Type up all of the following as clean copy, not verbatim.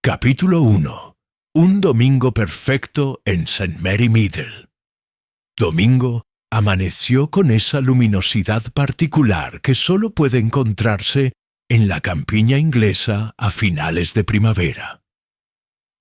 Capítulo 1. Un domingo perfecto en St. Mary Meadow. Domingo amaneció con esa luminosidad particular que sólo puede encontrarse en la campiña inglesa a finales de primavera.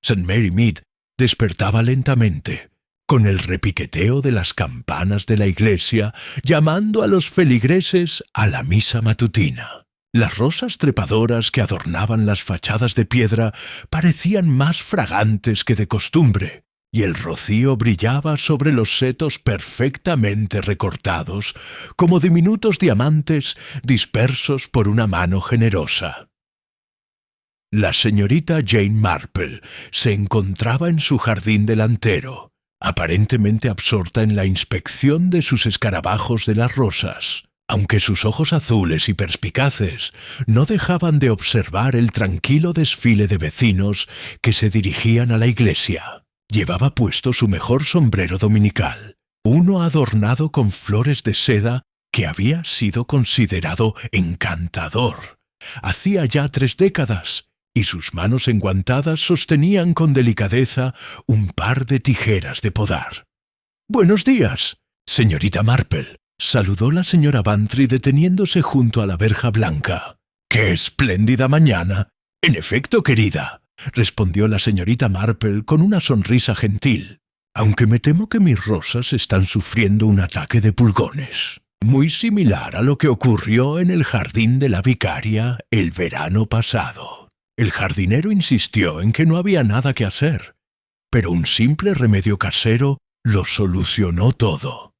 St. Mary Mead despertaba lentamente, con el repiqueteo de las campanas de la iglesia, llamando a los feligreses a la misa matutina. Las rosas trepadoras que adornaban las fachadas de piedra parecían más fragantes que de costumbre, y el rocío brillaba sobre los setos perfectamente recortados, como diminutos diamantes dispersos por una mano generosa. La señorita Jane Marple se encontraba en su jardín delantero, aparentemente absorta en la inspección de sus escarabajos de las rosas, aunque sus ojos azules y perspicaces no dejaban de observar el tranquilo desfile de vecinos que se dirigían a la iglesia. Llevaba puesto su mejor sombrero dominical, uno adornado con flores de seda que había sido considerado encantador hacía ya 3 décadas, y sus manos enguantadas sostenían con delicadeza un par de tijeras de podar. «Buenos días, señorita Marple», saludó la señora Bantry deteniéndose junto a la verja blanca. «¡Qué espléndida mañana! En efecto, querida», respondió la señorita Marple con una sonrisa gentil, «aunque me temo que mis rosas están sufriendo un ataque de pulgones, muy similar a lo que ocurrió en el jardín de la vicaria el verano pasado». El jardinero insistió en que no había nada que hacer, pero un simple remedio casero lo solucionó todo.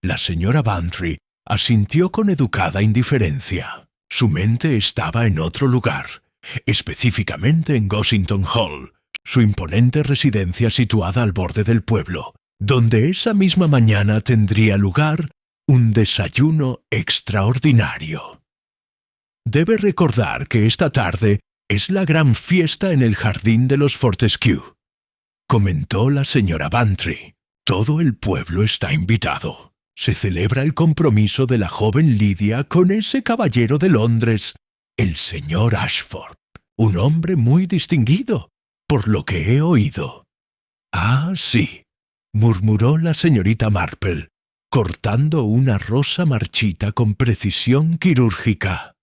La señora Bantry asintió con educada indiferencia. Su mente estaba en otro lugar, específicamente en Gossington Hall, su imponente residencia situada al borde del pueblo, donde esa misma mañana tendría lugar un desayuno extraordinario. Debe recordar que esta tarde es la gran fiesta en el jardín de los Fortescue, comentó la señora Bantry. Todo el pueblo está invitado. Se celebra el compromiso de la joven Lydia con ese caballero de Londres, el señor Ashford, un hombre muy distinguido, por lo que he oído. «Ah, sí», murmuró la señorita Marple, cortando una rosa marchita con precisión quirúrgica.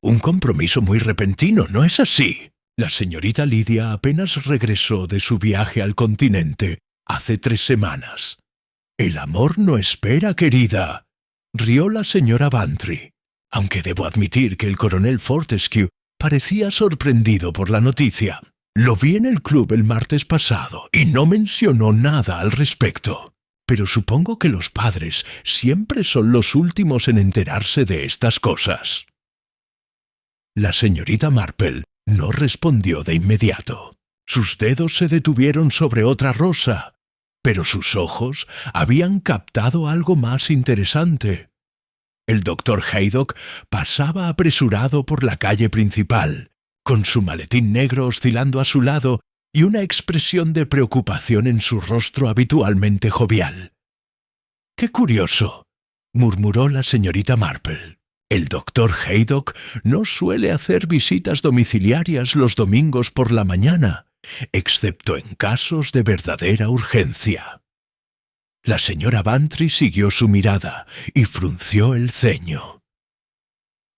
«Un compromiso muy repentino, ¿no es así?» La señorita Lydia apenas regresó de su viaje al continente hace 3 semanas. «El amor no espera, querida», rió la señora Bantry, aunque debo admitir que el coronel Fortescue parecía sorprendido por la noticia. Lo vi en el club el martes pasado y no mencionó nada al respecto. Pero supongo que los padres siempre son los últimos en enterarse de estas cosas. La señorita Marple no respondió de inmediato. Sus dedos se detuvieron sobre otra rosa, pero sus ojos habían captado algo más interesante. El doctor Haydock pasaba apresurado por la calle principal, con su maletín negro oscilando a su lado y una expresión de preocupación en su rostro habitualmente jovial. «¡Qué curioso!», murmuró la señorita Marple. «El doctor Haydock no suele hacer visitas domiciliarias los domingos por la mañana, excepto en casos de verdadera urgencia». La señora Bantry siguió su mirada y frunció el ceño.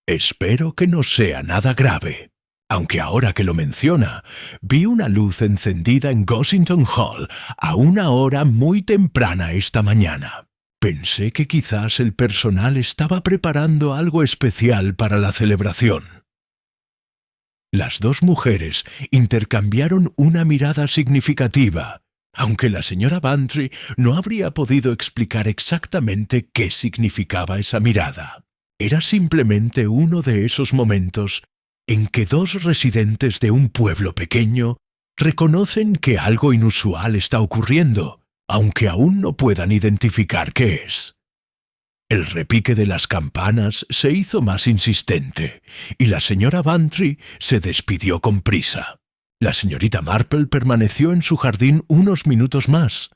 «Espero que no sea nada grave, aunque ahora que lo menciona, vi una luz encendida en Gossington Hall a una hora muy temprana esta mañana. Pensé que quizás el personal estaba preparando algo especial para la celebración». Las 2 mujeres intercambiaron una mirada significativa, aunque la señora Bantry no habría podido explicar exactamente qué significaba esa mirada. Era simplemente uno de esos momentos en que 2 residentes de un pueblo pequeño reconocen que algo inusual está ocurriendo, aunque aún no puedan identificar qué es. El repique de las campanas se hizo más insistente, y la señora Bantry se despidió con prisa. La señorita Marple permaneció en su jardín unos minutos más,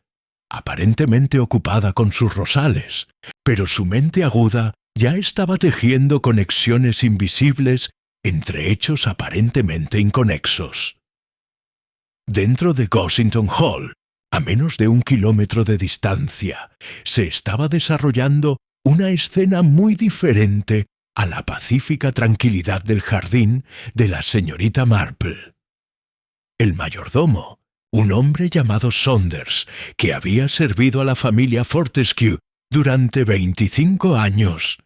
aparentemente ocupada con sus rosales, pero su mente aguda ya estaba tejiendo conexiones invisibles entre hechos aparentemente inconexos. Dentro de Gossington Hall, a menos de 1 kilómetro de distancia, se estaba desarrollando una escena muy diferente a la pacífica tranquilidad del jardín de la señorita Marple. El mayordomo, un hombre llamado Saunders, que había servido a la familia Fortescue durante 25 años,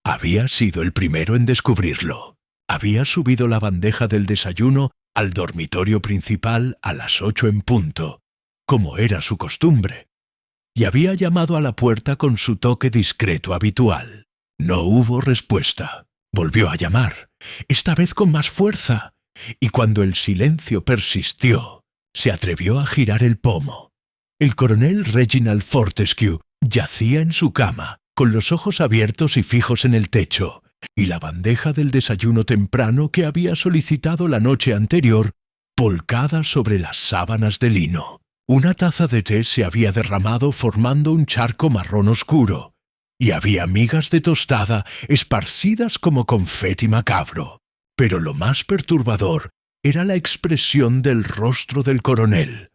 había sido el primero en descubrirlo. Había subido la bandeja del desayuno al dormitorio principal a las 8 en punto, como era su costumbre, y había llamado a la puerta con su toque discreto habitual. No hubo respuesta. Volvió a llamar, esta vez con más fuerza, y cuando el silencio persistió, se atrevió a girar el pomo. El coronel Reginald Fortescue yacía en su cama, con los ojos abiertos y fijos en el techo, y la bandeja del desayuno temprano que había solicitado la noche anterior, volcada sobre las sábanas de lino. Una taza de té se había derramado formando un charco marrón oscuro, y había migas de tostada esparcidas como confeti macabro. Pero lo más perturbador era la expresión del rostro del coronel.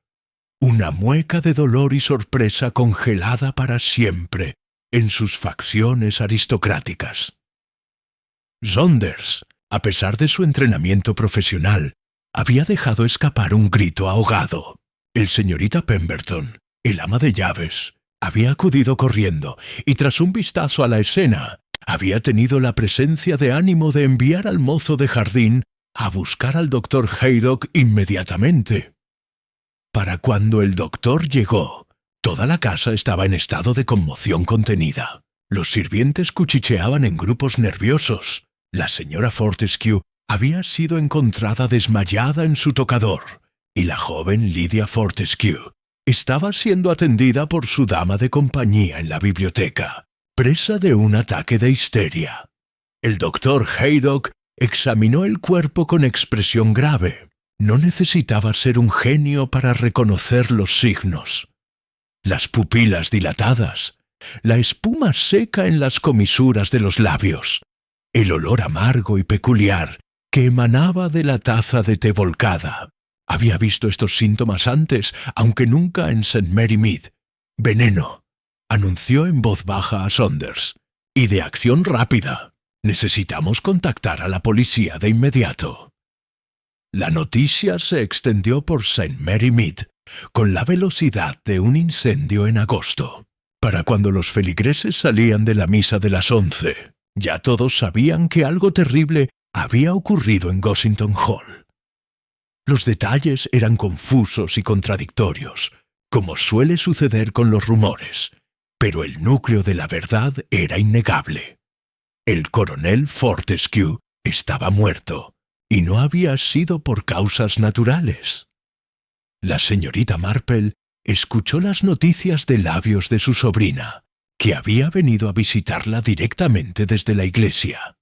Una mueca de dolor y sorpresa congelada para siempre en sus facciones aristocráticas. Saunders, a pesar de su entrenamiento profesional, había dejado escapar un grito ahogado. El señorita Pemberton, el ama de llaves, había acudido corriendo y tras un vistazo a la escena, había tenido la presencia de ánimo de enviar al mozo de jardín a buscar al doctor Haydock inmediatamente. Para cuando el doctor llegó, toda la casa estaba en estado de conmoción contenida. Los sirvientes cuchicheaban en grupos nerviosos. La señora Fortescue había sido encontrada desmayada en su tocador, y la joven Lydia Fortescue estaba siendo atendida por su dama de compañía en la biblioteca, presa de un ataque de histeria. El doctor Haydock examinó el cuerpo con expresión grave. No necesitaba ser un genio para reconocer los signos. Las pupilas dilatadas, la espuma seca en las comisuras de los labios, el olor amargo y peculiar que emanaba de la taza de té volcada. Había visto estos síntomas antes, aunque nunca en St. Mary Mead. «Veneno», anunció en voz baja a Saunders. «Y de acción rápida. Necesitamos contactar a la policía de inmediato». La noticia se extendió por St. Mary Mead con la velocidad de un incendio en agosto. Para cuando los feligreses salían de la misa de las 11, ya todos sabían que algo terrible había ocurrido en Gossington Hall. Los detalles eran confusos y contradictorios, como suele suceder con los rumores, pero el núcleo de la verdad era innegable. El coronel Fortescue estaba muerto, y no había sido por causas naturales. La señorita Marple escuchó las noticias de labios de su sobrina, que había venido a visitarla directamente desde la iglesia.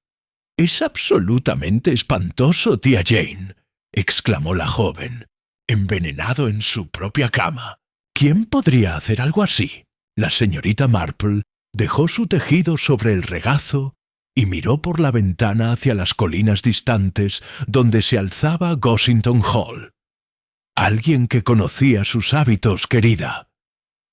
«Es absolutamente espantoso, tía Jane», exclamó la joven, «envenenado en su propia cama. ¿Quién podría hacer algo así?» La señorita Marple dejó su tejido sobre el regazo y miró por la ventana hacia las colinas distantes donde se alzaba Gossington Hall. «Alguien que conocía sus hábitos, querida»,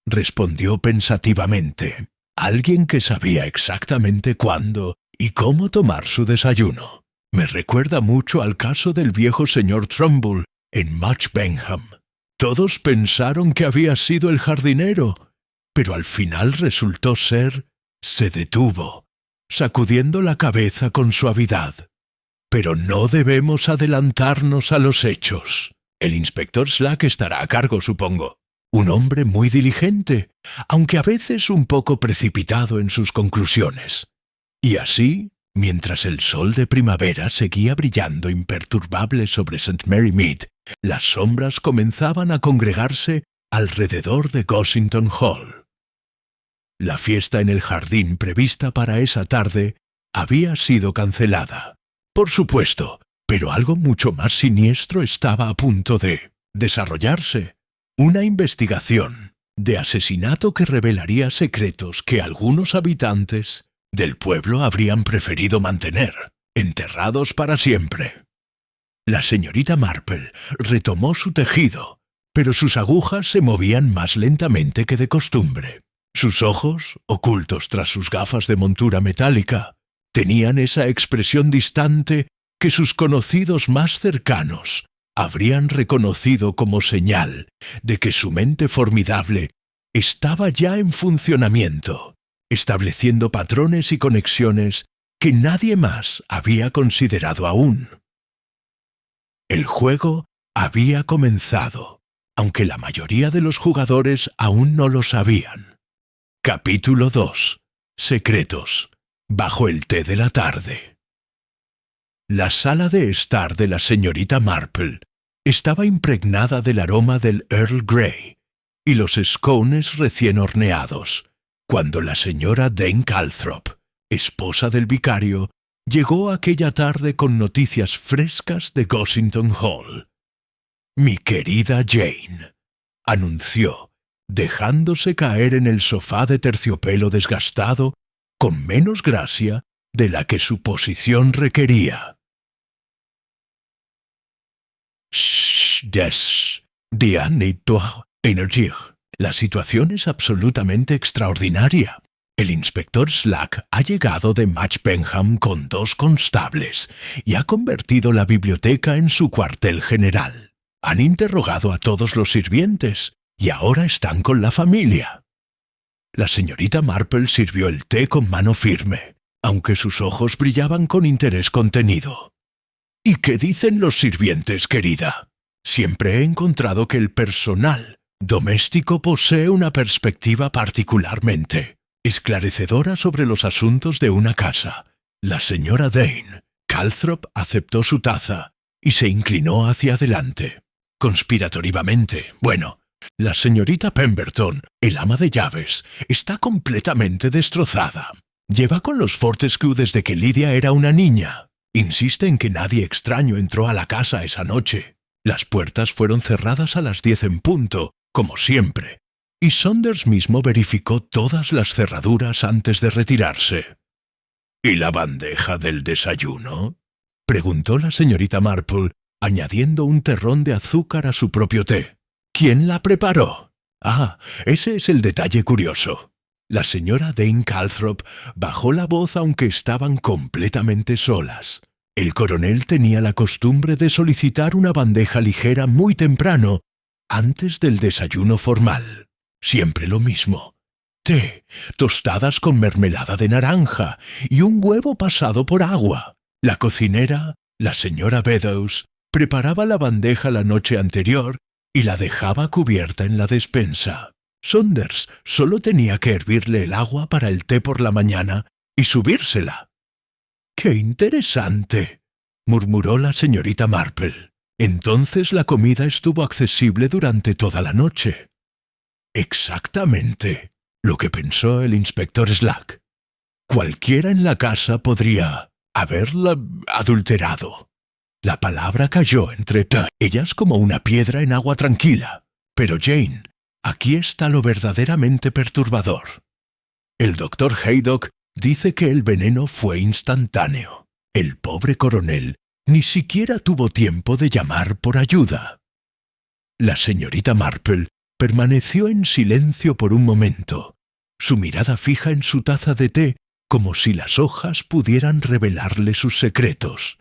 respondió pensativamente. «Alguien que sabía exactamente cuándo y cómo tomar su desayuno. Me recuerda mucho al caso del viejo señor Trumbull en Much Benham. Todos pensaron que había sido el jardinero, pero al final resultó ser...». Se detuvo, sacudiendo la cabeza con suavidad. «Pero no debemos adelantarnos a los hechos. El inspector Slack estará a cargo, supongo. Un hombre muy diligente, aunque a veces un poco precipitado en sus conclusiones». Y así, mientras el sol de primavera seguía brillando imperturbable sobre St. Mary Mead, las sombras comenzaban a congregarse alrededor de Gossington Hall. La fiesta en el jardín prevista para esa tarde había sido cancelada. Por supuesto, pero algo mucho más siniestro estaba a punto de desarrollarse. Una investigación de asesinato que revelaría secretos que algunos habitantes del pueblo habrían preferido mantener. enterrados para siempre. La señorita Marple retomó su tejido, pero sus agujas se movían más lentamente que de costumbre. Sus ojos, ocultos tras sus gafas de montura metálica, tenían esa expresión distante que sus conocidos más cercanos habrían reconocido como señal de que su mente formidable estaba ya en funcionamiento, estableciendo patrones y conexiones que nadie más había considerado aún. El juego había comenzado, aunque la mayoría de los jugadores aún no lo sabían. Capítulo 2. Secretos. Bajo el té de la tarde. La sala de estar de la señorita Marple estaba impregnada del aroma del Earl Grey y los scones recién horneados, cuando la señora Dane Calthrop, esposa del vicario, llegó aquella tarde con noticias frescas de Gossington Hall. «Mi querida Jane», anunció, dejándose caer en el sofá de terciopelo desgastado con menos gracia de la que su posición requería. La situación es absolutamente extraordinaria. El inspector Slack ha llegado de Match Benham con 2 constables y ha convertido la biblioteca en su cuartel general. Han interrogado a todos los sirvientes y ahora están con la familia. La señorita Marple sirvió el té con mano firme, aunque sus ojos brillaban con interés contenido. ¿Y qué dicen los sirvientes, querida? Siempre he encontrado que el personal doméstico posee una perspectiva particularmente esclarecedora sobre los asuntos de una casa. La señora Dane Calthrop aceptó su taza y se inclinó hacia adelante. Conspiratoriamente, bueno, la señorita Pemberton, el ama de llaves, está completamente destrozada. Lleva con los Fortescue desde que Lydia era una niña. Insiste en que nadie extraño entró a la casa esa noche. Las puertas fueron cerradas a las 10 en punto, como siempre, y Saunders mismo verificó todas las cerraduras antes de retirarse. «¿Y la bandeja del desayuno?», preguntó la señorita Marple, añadiendo un terrón de azúcar a su propio té. «¿Quién la preparó?». «Ah, ese es el detalle curioso». La señora Dane Calthrop bajó la voz aunque estaban completamente solas. El coronel tenía la costumbre de solicitar una bandeja ligera muy temprano, antes del desayuno formal. Siempre lo mismo. Té, tostadas con mermelada de naranja y un huevo pasado por agua. La cocinera, la señora Beddoes, preparaba la bandeja la noche anterior y la dejaba cubierta en la despensa. Saunders solo tenía que hervirle el agua para el té por la mañana y subírsela. «¡Qué interesante!», murmuró la señorita Marple. Entonces la comida estuvo accesible durante toda la noche. Exactamente lo que pensó el inspector Slack. Cualquiera en la casa podría haberla adulterado. La palabra cayó entre ellas como una piedra en agua tranquila. Pero Jane, aquí está lo verdaderamente perturbador. El doctor Haydock dice que el veneno fue instantáneo. El pobre coronel ni siquiera tuvo tiempo de llamar por ayuda. La señorita Marple permaneció en silencio por un momento, su mirada fija en su taza de té como si las hojas pudieran revelarle sus secretos.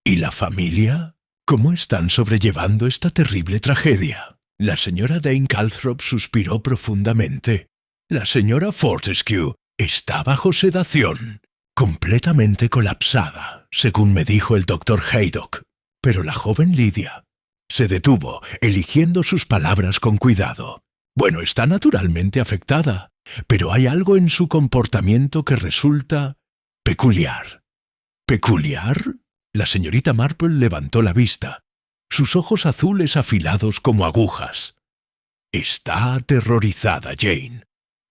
¿Y la familia? ¿Cómo están sobrellevando esta terrible tragedia? La señora Dane Calthrop suspiró profundamente. La señora Fortescue está bajo sedación, completamente colapsada, según me dijo el doctor Haydock. Pero la joven Lydia se detuvo, eligiendo sus palabras con cuidado. Bueno, está naturalmente afectada, pero hay algo en su comportamiento que resulta peculiar. ¿Peculiar? La señorita Marple levantó la vista, sus ojos azules afilados como agujas. Está aterrorizada, Jane.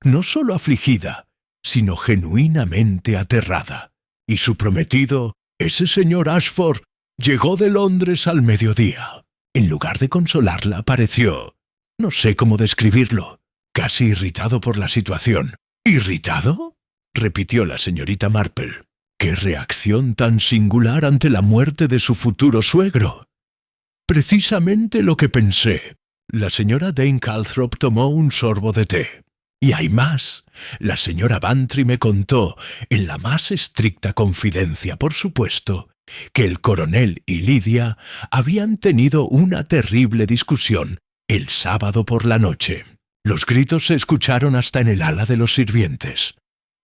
No solo afligida, sino genuinamente aterrada. Y su prometido, ese señor Ashford, llegó de Londres al mediodía. En lugar de consolarla, pareció, no sé cómo describirlo, casi irritado por la situación. ¿Irritado?, repitió la señorita Marple. ¡Qué reacción tan singular ante la muerte de su futuro suegro! Precisamente lo que pensé. La señora Dane Calthrop tomó un sorbo de té. Y hay más. La señora Bantry me contó, en la más estricta confidencia, por supuesto, que el coronel y Lydia habían tenido una terrible discusión el sábado por la noche. Los gritos se escucharon hasta en el ala de los sirvientes.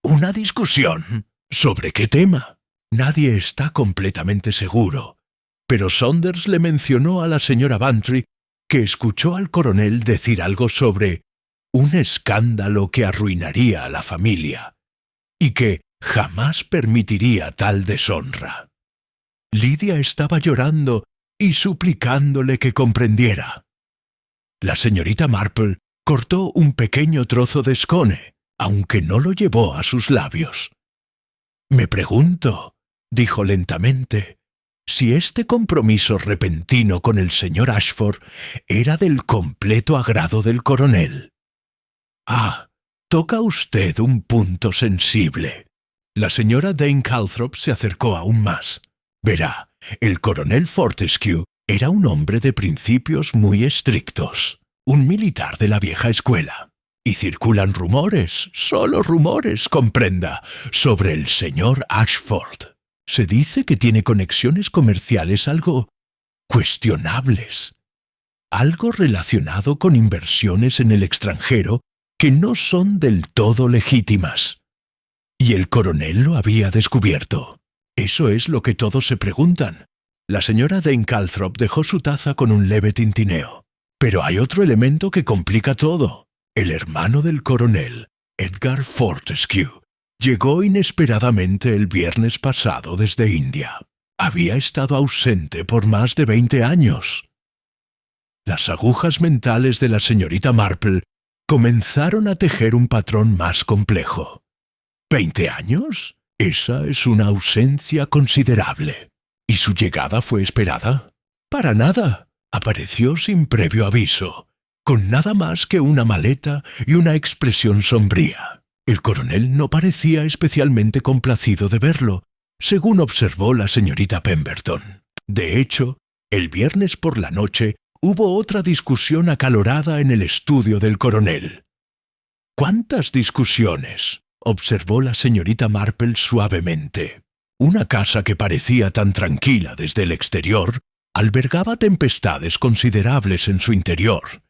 ¿Una discusión? ¿Sobre qué tema? Nadie está completamente seguro, pero Saunders le mencionó a la señora Bantry que escuchó al coronel decir algo sobre un escándalo que arruinaría a la familia y que jamás permitiría tal deshonra. Lydia estaba llorando y suplicándole que comprendiera. La señorita Marple cortó un pequeño trozo de scone, aunque no lo llevó a sus labios. «Me pregunto», dijo lentamente, «si este compromiso repentino con el señor Ashford era del completo agrado del coronel». «Ah, toca usted un punto sensible». La señora Dane Calthrop se acercó aún más. «Verá, el coronel Fortescue era un hombre de principios muy estrictos, un militar de la vieja escuela. Y circulan rumores, solo rumores, comprenda, sobre el señor Ashford. Se dice que tiene conexiones comerciales algo cuestionables, algo relacionado con inversiones en el extranjero que no son del todo legítimas. Y el coronel lo había descubierto. Eso es lo que todos se preguntan». La señora Dane Calthrop dejó su taza con un leve tintineo. «Pero hay otro elemento que complica todo. El hermano del coronel, Edgar Fortescue, llegó inesperadamente el viernes pasado desde India. Había estado ausente por más de 20 años. Las agujas mentales de la señorita Marple comenzaron a tejer un patrón más complejo. ¿20 años? Esa es una ausencia considerable. ¿Y su llegada fue esperada? Para nada. Apareció sin previo aviso, con nada más que una maleta y una expresión sombría. El coronel no parecía especialmente complacido de verlo, según observó la señorita Pemberton. De hecho, el viernes por la noche hubo otra discusión acalorada en el estudio del coronel. «¿Cuántas discusiones?», observó la señorita Marple suavemente. Una casa que parecía tan tranquila desde el exterior albergaba tempestades considerables en su interior.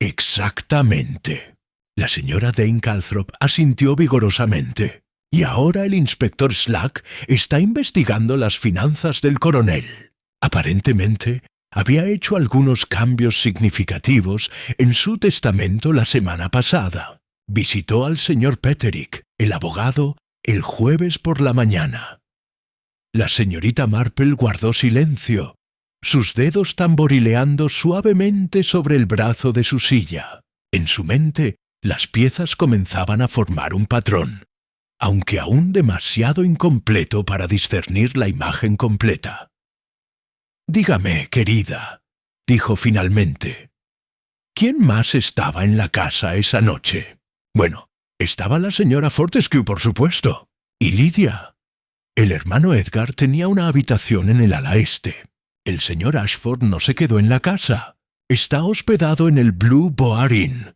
«Exactamente». La señora Dane Calthrop asintió vigorosamente. «Y ahora el inspector Slack está investigando las finanzas del coronel. Aparentemente, había hecho algunos cambios significativos en su testamento la semana pasada. Visitó al señor Petterick, el abogado, el jueves por la mañana». La señorita Marple guardó silencio, sus dedos tamborileando suavemente sobre el brazo de su silla. En su mente, las piezas comenzaban a formar un patrón, aunque aún demasiado incompleto para discernir la imagen completa. «Dígame, querida», dijo finalmente, «¿quién más estaba en la casa esa noche?» «Bueno, estaba la señora Fortescue, por supuesto, y Lydia. El hermano Edgar tenía una habitación en el ala este. El señor Ashford no se quedó en la casa. Está hospedado en el Blue Boar Inn.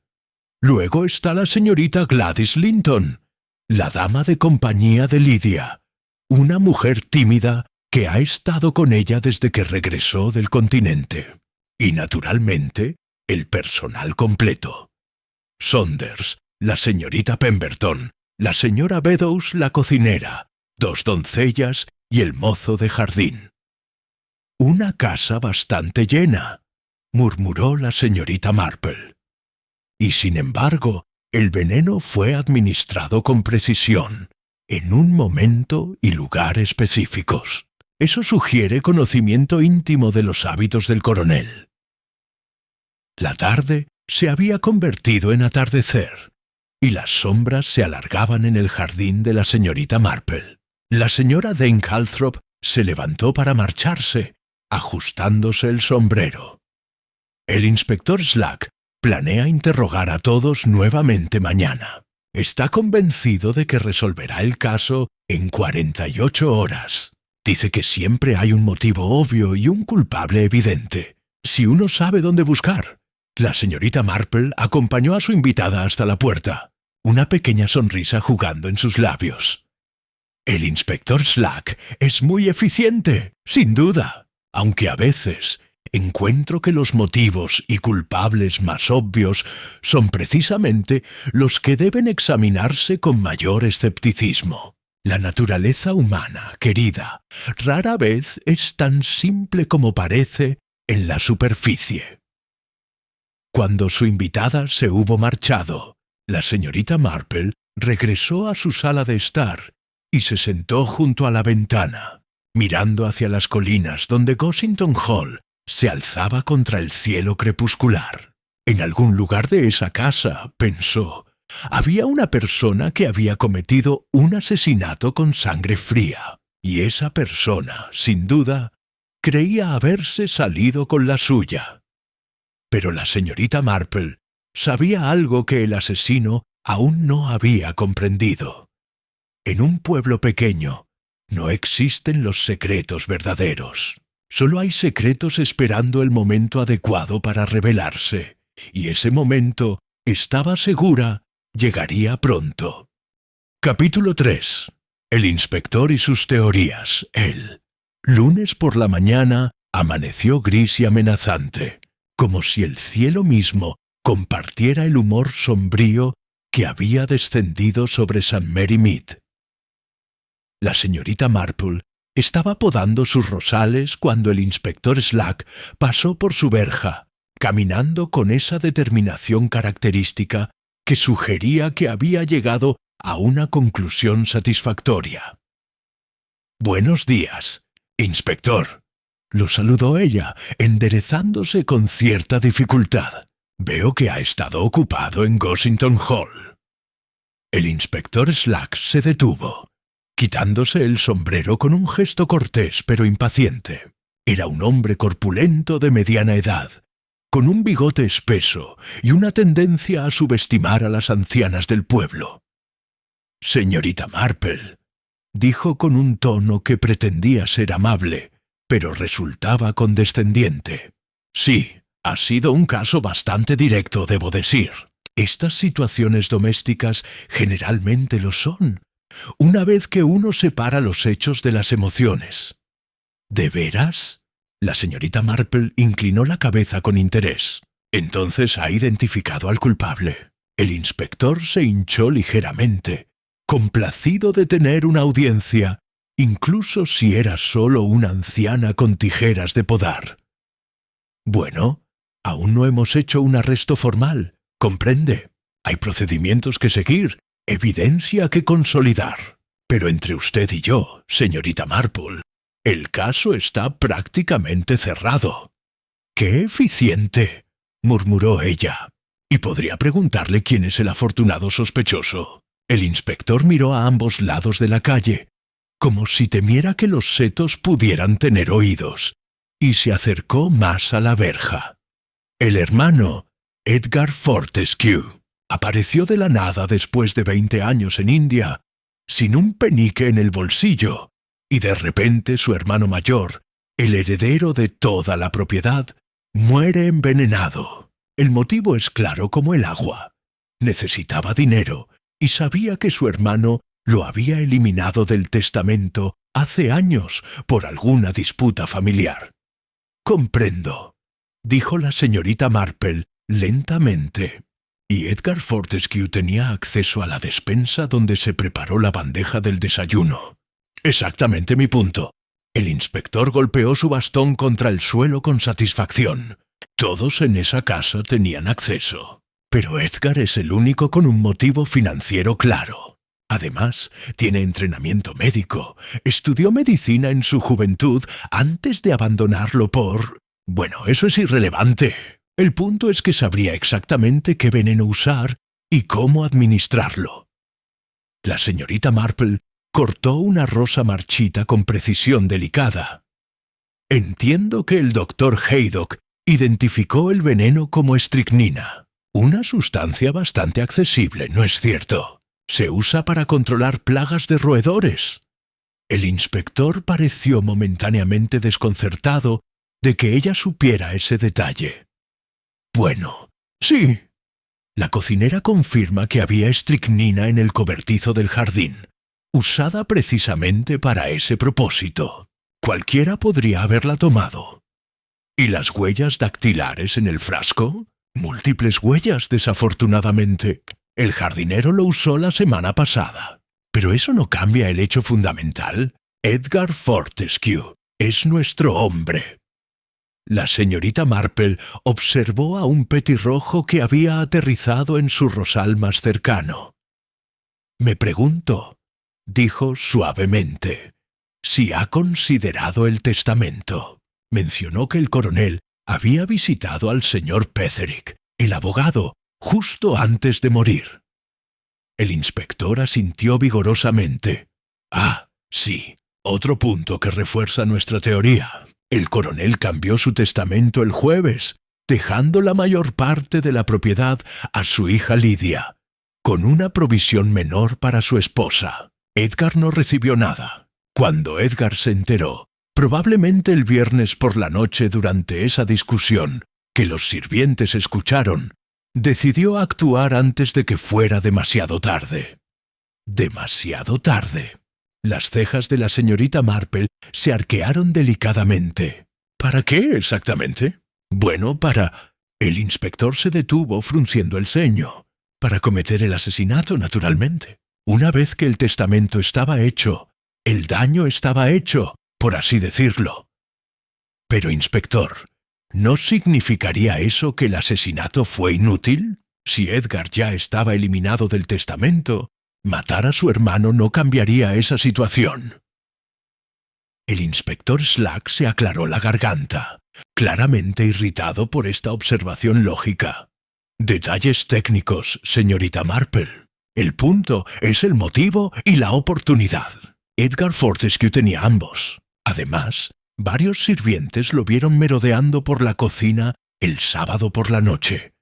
Luego está la señorita Gladys Linton, la dama de compañía de Lydia, una mujer tímida que ha estado con ella desde que regresó del continente. Y, naturalmente, el personal completo. Saunders, la señorita Pemberton, la señora Beddoes, la cocinera, 2 doncellas y el mozo de jardín. «Una casa bastante llena», murmuró la señorita Marple. Y sin embargo, el veneno fue administrado con precisión, en un momento y lugar específicos. Eso sugiere conocimiento íntimo de los hábitos del coronel. La tarde se había convertido en atardecer, y las sombras se alargaban en el jardín de la señorita Marple. La señora Dane Calthrop se levantó para marcharse, ajustándose el sombrero. «El inspector Slack planea interrogar a todos nuevamente mañana. Está convencido de que resolverá el caso en 48 horas. Dice que siempre hay un motivo obvio y un culpable evidente, si uno sabe dónde buscar. La señorita Marple acompañó a su invitada hasta la puerta, una pequeña sonrisa jugando en sus labios. El inspector Slack es muy eficiente, sin duda, aunque a veces encuentro que los motivos y culpables más obvios son precisamente los que deben examinarse con mayor escepticismo. La naturaleza humana, querida, rara vez es tan simple como parece en la superficie. Cuando su invitada se hubo marchado, la señorita Marple regresó a su sala de estar y se sentó junto a la ventana, mirando hacia las colinas donde Gossington Hall se alzaba contra el cielo crepuscular. En algún lugar de esa casa, pensó, había una persona que había cometido un asesinato con sangre fría, y esa persona, sin duda, creía haberse salido con la suya. Pero la señorita Marple sabía algo que el asesino aún no había comprendido. En un pueblo pequeño no existen los secretos verdaderos. Solo hay secretos esperando el momento adecuado para revelarse, y ese momento, estaba segura, llegaría pronto. Capítulo 3. El inspector y sus teorías. El lunes por la mañana amaneció gris y amenazante, como si el cielo mismo compartiera el humor sombrío que había descendido sobre St. Mary Mead. La señorita Marple estaba podando sus rosales cuando el inspector Slack pasó por su verja, caminando con esa determinación característica que sugería que había llegado a una conclusión satisfactoria. «Buenos días, inspector», lo saludó ella, enderezándose con cierta dificultad. «Veo que ha estado ocupado en Gossington Hall». El inspector Slack se detuvo, quitándose el sombrero con un gesto cortés pero impaciente. Era un hombre corpulento de mediana edad, con un bigote espeso y una tendencia a subestimar a las ancianas del pueblo. «Señorita Marple», dijo con un tono que pretendía ser amable, pero resultaba condescendiente. «Sí, ha sido un caso bastante directo, debo decir. Estas situaciones domésticas generalmente lo son, una vez que uno separa los hechos de las emociones». «¿De veras?». La señorita Marple inclinó la cabeza con interés. «Entonces ha identificado al culpable». El inspector se hinchó ligeramente, complacido de tener una audiencia, incluso si era solo una anciana con tijeras de podar. «Bueno, aún no hemos hecho un arresto formal, comprende. Hay procedimientos que seguir, evidencia que consolidar. Pero entre usted y yo, señorita Marple, el caso está prácticamente cerrado». «¡Qué eficiente!», murmuró ella. «Y podría preguntarle quién es el afortunado sospechoso». El inspector miró a ambos lados de la calle, como si temiera que los setos pudieran tener oídos, y se acercó más a la verja. El hermano, Edgar Fortescue, apareció de la nada después de 20 años en India, sin un penique en el bolsillo, y de repente su hermano mayor, el heredero de toda la propiedad, muere envenenado. El motivo es claro como el agua. Necesitaba dinero, y sabía que su hermano lo había eliminado del testamento hace años por alguna disputa familiar. «Comprendo», dijo la señorita Marple lentamente. «Y Edgar Fortescue tenía acceso a la despensa donde se preparó la bandeja del desayuno». «Exactamente mi punto». El inspector golpeó su bastón contra el suelo con satisfacción. Todos en esa casa tenían acceso. Pero Edgar es el único con un motivo financiero claro. Además, tiene entrenamiento médico. Estudió medicina en su juventud antes de abandonarlo por... Bueno, eso es irrelevante. El punto es que sabría exactamente qué veneno usar y cómo administrarlo. La señorita Marple cortó una rosa marchita con precisión delicada. «Entiendo que el doctor Haydock identificó el veneno como estricnina. Una sustancia bastante accesible, ¿no es cierto?». Se usa para controlar plagas de roedores. El inspector pareció momentáneamente desconcertado de que ella supiera ese detalle. Bueno, sí. La cocinera confirma que había estricnina en el cobertizo del jardín, usada precisamente para ese propósito. Cualquiera podría haberla tomado. ¿Y las huellas dactilares en el frasco? Múltiples huellas, desafortunadamente. El jardinero lo usó la semana pasada. Pero eso no cambia el hecho fundamental. Edgar Fortescue es nuestro hombre. La señorita Marple observó a un petirrojo que había aterrizado en su rosal más cercano. «Me pregunto», dijo suavemente, «si ha considerado el testamento». Mencionó que el coronel había visitado al señor Petherick, el abogado, justo antes de morir. El inspector asintió vigorosamente. «Ah, sí, otro punto que refuerza nuestra teoría. El coronel cambió su testamento el jueves, dejando la mayor parte de la propiedad a su hija Lidia, con una provisión menor para su esposa. Edgar no recibió nada. Cuando Edgar se enteró, probablemente el viernes por la noche durante esa discusión que los sirvientes escucharon, decidió actuar antes de que fuera demasiado tarde. Demasiado tarde. Las cejas de la señorita Marple se arquearon delicadamente. ¿Para qué exactamente? Bueno, para... El inspector se detuvo frunciendo el ceño. Para cometer el asesinato, naturalmente. Una vez que el testamento estaba hecho, el daño estaba hecho, por así decirlo. Pero, inspector, ¿no significaría eso que el asesinato fue inútil? Si Edgar ya estaba eliminado del testamento, matar a su hermano no cambiaría esa situación. El inspector Slack se aclaró la garganta, claramente irritado por esta observación lógica. Detalles técnicos, señorita Marple. El punto es el motivo y la oportunidad. Edgar Fortescue tenía ambos. Además, varios sirvientes lo vieron merodeando por la cocina el sábado por la noche,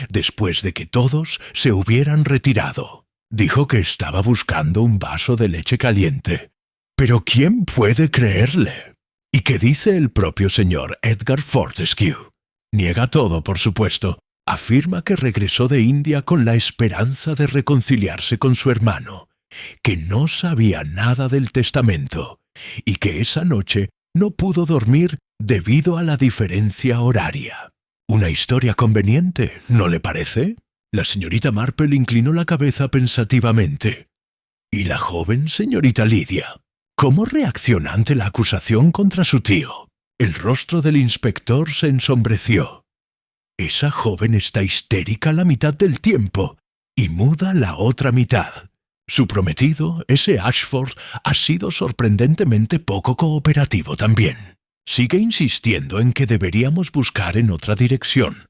después de que todos se hubieran retirado. Dijo que estaba buscando un vaso de leche caliente. ¿Pero quién puede creerle? ¿Y qué dice el propio señor Edgar Fortescue? Niega todo, por supuesto. Afirma que regresó de India con la esperanza de reconciliarse con su hermano, que no sabía nada del testamento y que esa noche no pudo dormir debido a la diferencia horaria. Una historia conveniente, ¿no le parece? La señorita Marple inclinó la cabeza pensativamente. ¿Y la joven señorita Lidia? ¿Cómo reacciona ante la acusación contra su tío? El rostro del inspector se ensombreció. Esa joven está histérica la mitad del tiempo y muda la otra mitad. Su prometido, ese Ashford, ha sido sorprendentemente poco cooperativo también. Sigue insistiendo en que deberíamos buscar en otra dirección,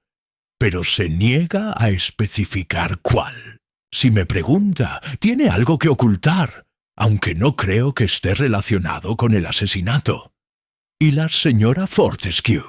pero se niega a especificar cuál. Si me pregunta, tiene algo que ocultar, aunque no creo que esté relacionado con el asesinato. Y la señora Fortescue,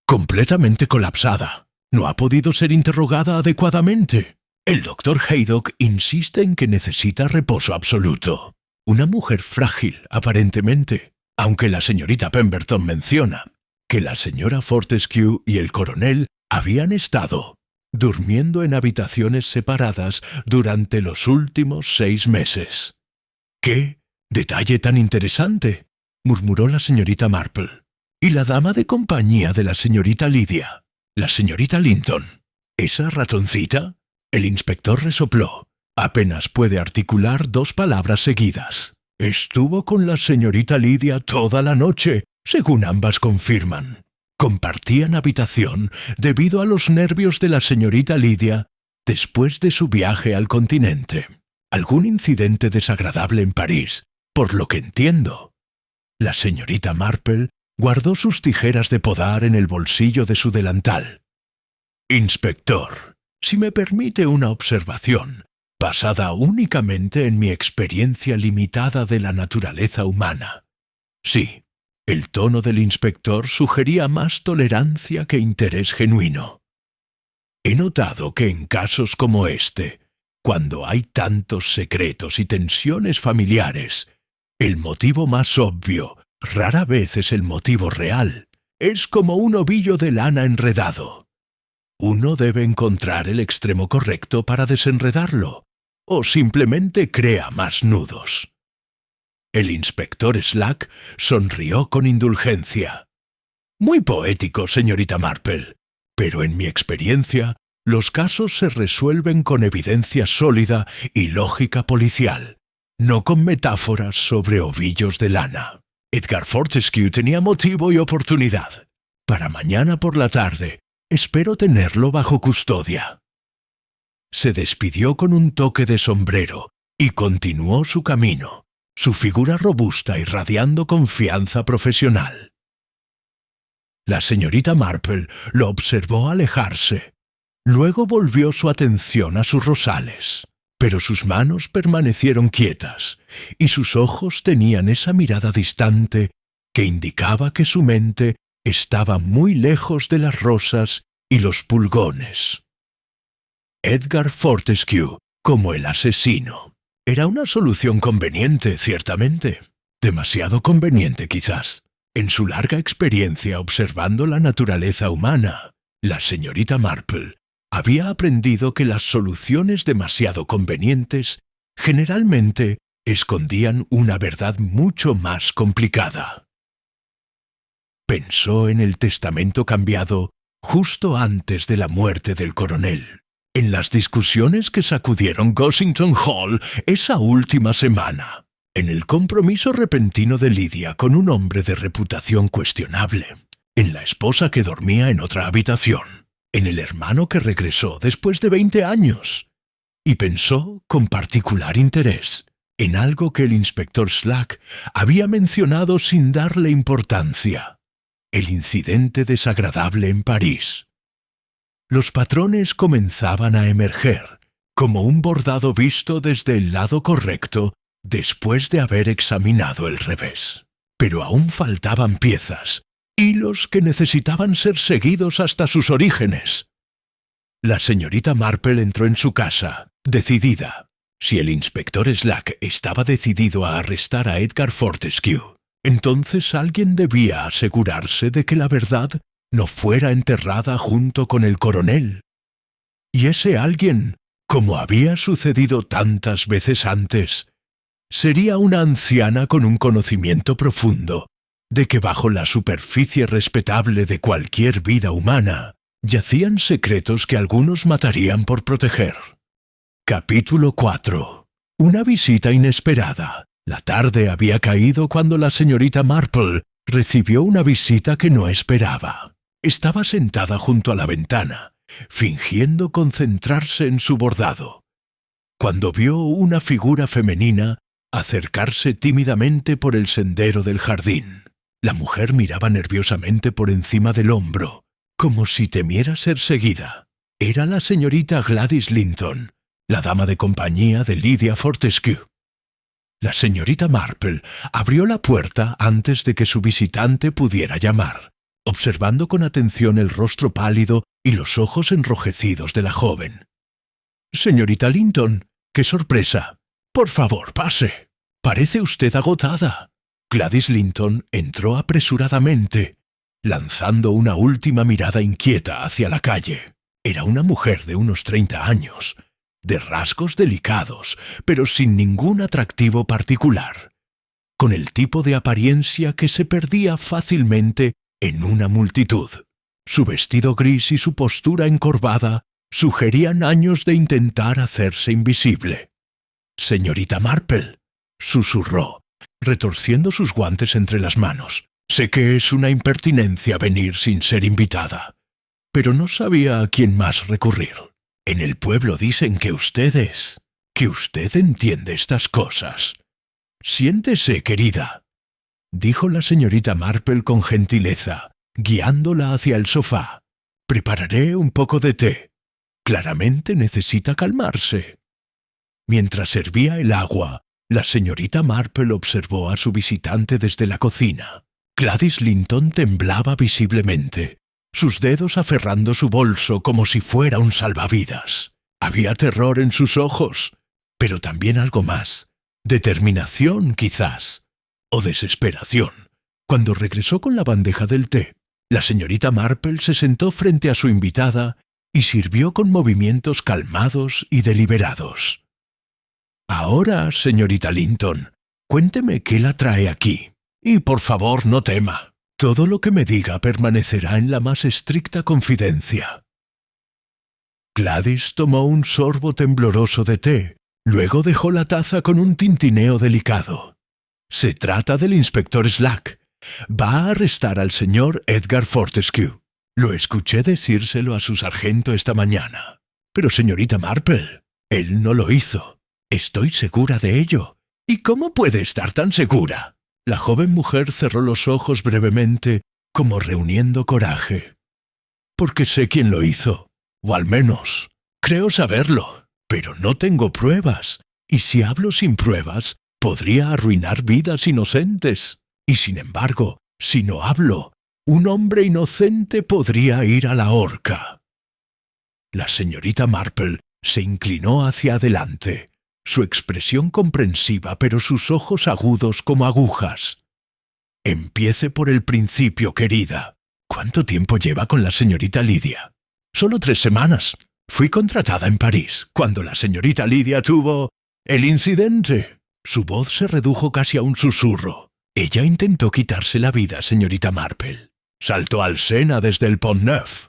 completamente colapsada, no ha podido ser interrogada adecuadamente. El doctor Haydock insiste en que necesita reposo absoluto. Una mujer frágil, aparentemente, aunque la señorita Pemberton menciona que la señora Fortescue y el coronel habían estado durmiendo en habitaciones separadas durante los últimos 6 meses. «¡Qué detalle tan interesante!», murmuró la señorita Marple. «Y la dama de compañía de la señorita Lidia, la señorita Linton, esa ratoncita». El inspector resopló. Apenas puede articular 2 palabras seguidas. «Estuvo con la señorita Lidia toda la noche, según ambas confirman. Compartían habitación debido a los nervios de la señorita Lidia después de su viaje al continente. Algún incidente desagradable en París, por lo que entiendo». La señorita Marple guardó sus tijeras de podar en el bolsillo de su delantal. «Inspector, si me permite una observación, basada únicamente en mi experiencia limitada de la naturaleza humana». Sí, el tono del inspector sugería más tolerancia que interés genuino. «He notado que en casos como este, Cuando hay tantos secretos y tensiones familiares, el motivo más obvio rara vez es el motivo real. Es como un ovillo de lana enredado. Uno debe encontrar el extremo correcto para desenredarlo, o simplemente crea más nudos. El inspector Slack sonrió con indulgencia. Muy poético, señorita Marple, pero en mi experiencia, los casos se resuelven con evidencia sólida y lógica policial, no con metáforas sobre ovillos de lana. Edgar Fortescue tenía motivo y oportunidad. Para mañana por la tarde, espero tenerlo bajo custodia. Se despidió con un toque de sombrero y continuó su camino, su figura robusta irradiando confianza profesional. La señorita Marple lo observó alejarse. Luego volvió su atención a sus rosales, pero sus manos permanecieron quietas y sus ojos tenían esa mirada distante que indicaba que su mente estaba muy lejos de las rosas y los pulgones. Edgar Fortescue, como el asesino, era una solución conveniente, ciertamente. Demasiado conveniente, quizás. En su larga experiencia observando la naturaleza humana, la señorita Marple había aprendido que las soluciones demasiado convenientes generalmente escondían una verdad mucho más complicada. Pensó en el testamento cambiado justo antes de la muerte del coronel, en las discusiones que sacudieron Gossington Hall esa última semana, en el compromiso repentino de Lydia con un hombre de reputación cuestionable, en la esposa que dormía en otra habitación, en el hermano que regresó después de 20 años, y pensó con particular interés en algo que el inspector Slack había mencionado sin darle importancia: el incidente desagradable en París. Los patrones comenzaban a emerger, como un bordado visto desde el lado correcto después de haber examinado el revés. Pero aún faltaban piezas, hilos que necesitaban ser seguidos hasta sus orígenes. La señorita Marple entró en su casa, decidida. Si el inspector Slack estaba decidido a arrestar a Edgar Fortescue, entonces alguien debía asegurarse de que la verdad no fuera enterrada junto con el coronel. Y ese alguien, como había sucedido tantas veces antes, sería una anciana con un conocimiento profundo de que bajo la superficie respetable de cualquier vida humana yacían secretos que algunos matarían por proteger. Capítulo 4. Una visita inesperada. La tarde había caído cuando la señorita Marple recibió una visita que no esperaba. Estaba sentada junto a la ventana, fingiendo concentrarse en su bordado, cuando vio una figura femenina acercarse tímidamente por el sendero del jardín. La mujer miraba nerviosamente por encima del hombro, como si temiera ser seguida. Era la señorita Gladys Linton, la dama de compañía de Lydia Fortescue. La señorita Marple abrió la puerta antes de que su visitante pudiera llamar, observando con atención el rostro pálido y los ojos enrojecidos de la joven. «Señorita Linton, qué sorpresa. Por favor, pase. Parece usted agotada». Gladys Linton entró apresuradamente, lanzando una última mirada inquieta hacia la calle. Era una mujer de unos 30 años, de rasgos delicados, pero sin ningún atractivo particular, con el tipo de apariencia que se perdía fácilmente en una multitud. Su vestido gris y su postura encorvada sugerían años de intentar hacerse invisible. «Señorita Marple», susurró, retorciendo sus guantes entre las manos. «Sé que es una impertinencia venir sin ser invitada, pero no sabía a quién más recurrir. En el pueblo dicen que usted entiende estas cosas. Siéntese, querida», dijo la señorita Marple con gentileza, guiándola hacia el sofá. «Prepararé un poco de té. Claramente necesita calmarse». Mientras servía el agua, la señorita Marple observó a su visitante desde la cocina. Gladys Linton temblaba visiblemente, sus dedos aferrando su bolso como si fuera un salvavidas. Había terror en sus ojos, pero también algo más. Determinación, quizás. O desesperación. Cuando regresó con la bandeja del té, la señorita Marple se sentó frente a su invitada y sirvió con movimientos calmados y deliberados. «Ahora, señorita Linton, cuénteme qué la trae aquí. Y por favor no tema. Todo lo que me diga permanecerá en la más estricta confidencia». Gladys tomó un sorbo tembloroso de té, luego dejó la taza con un tintineo delicado. «Se trata del inspector Slack. Va a arrestar al señor Edgar Fortescue. Lo escuché decírselo a su sargento esta mañana. Pero señorita Marple, él no lo hizo. Estoy segura de ello. ¿Y cómo puede estar tan segura?» La joven mujer cerró los ojos brevemente, como reuniendo coraje. «Porque sé quién lo hizo. O al menos, creo saberlo. Pero no tengo pruebas. Y si hablo sin pruebas, podría arruinar vidas inocentes. Y sin embargo, si no hablo, un hombre inocente podría ir a la horca». La señorita Marple se inclinó hacia adelante, su expresión comprensiva pero sus ojos agudos como agujas. «Empiece por el principio, querida. ¿Cuánto tiempo lleva con la señorita Lydia?» «Solo 3 semanas. Fui contratada en París cuando la señorita Lydia tuvo el incidente». Su voz se redujo casi a un susurro. «Ella intentó quitarse la vida, señorita Marple. Saltó al Sena desde el Pont Neuf.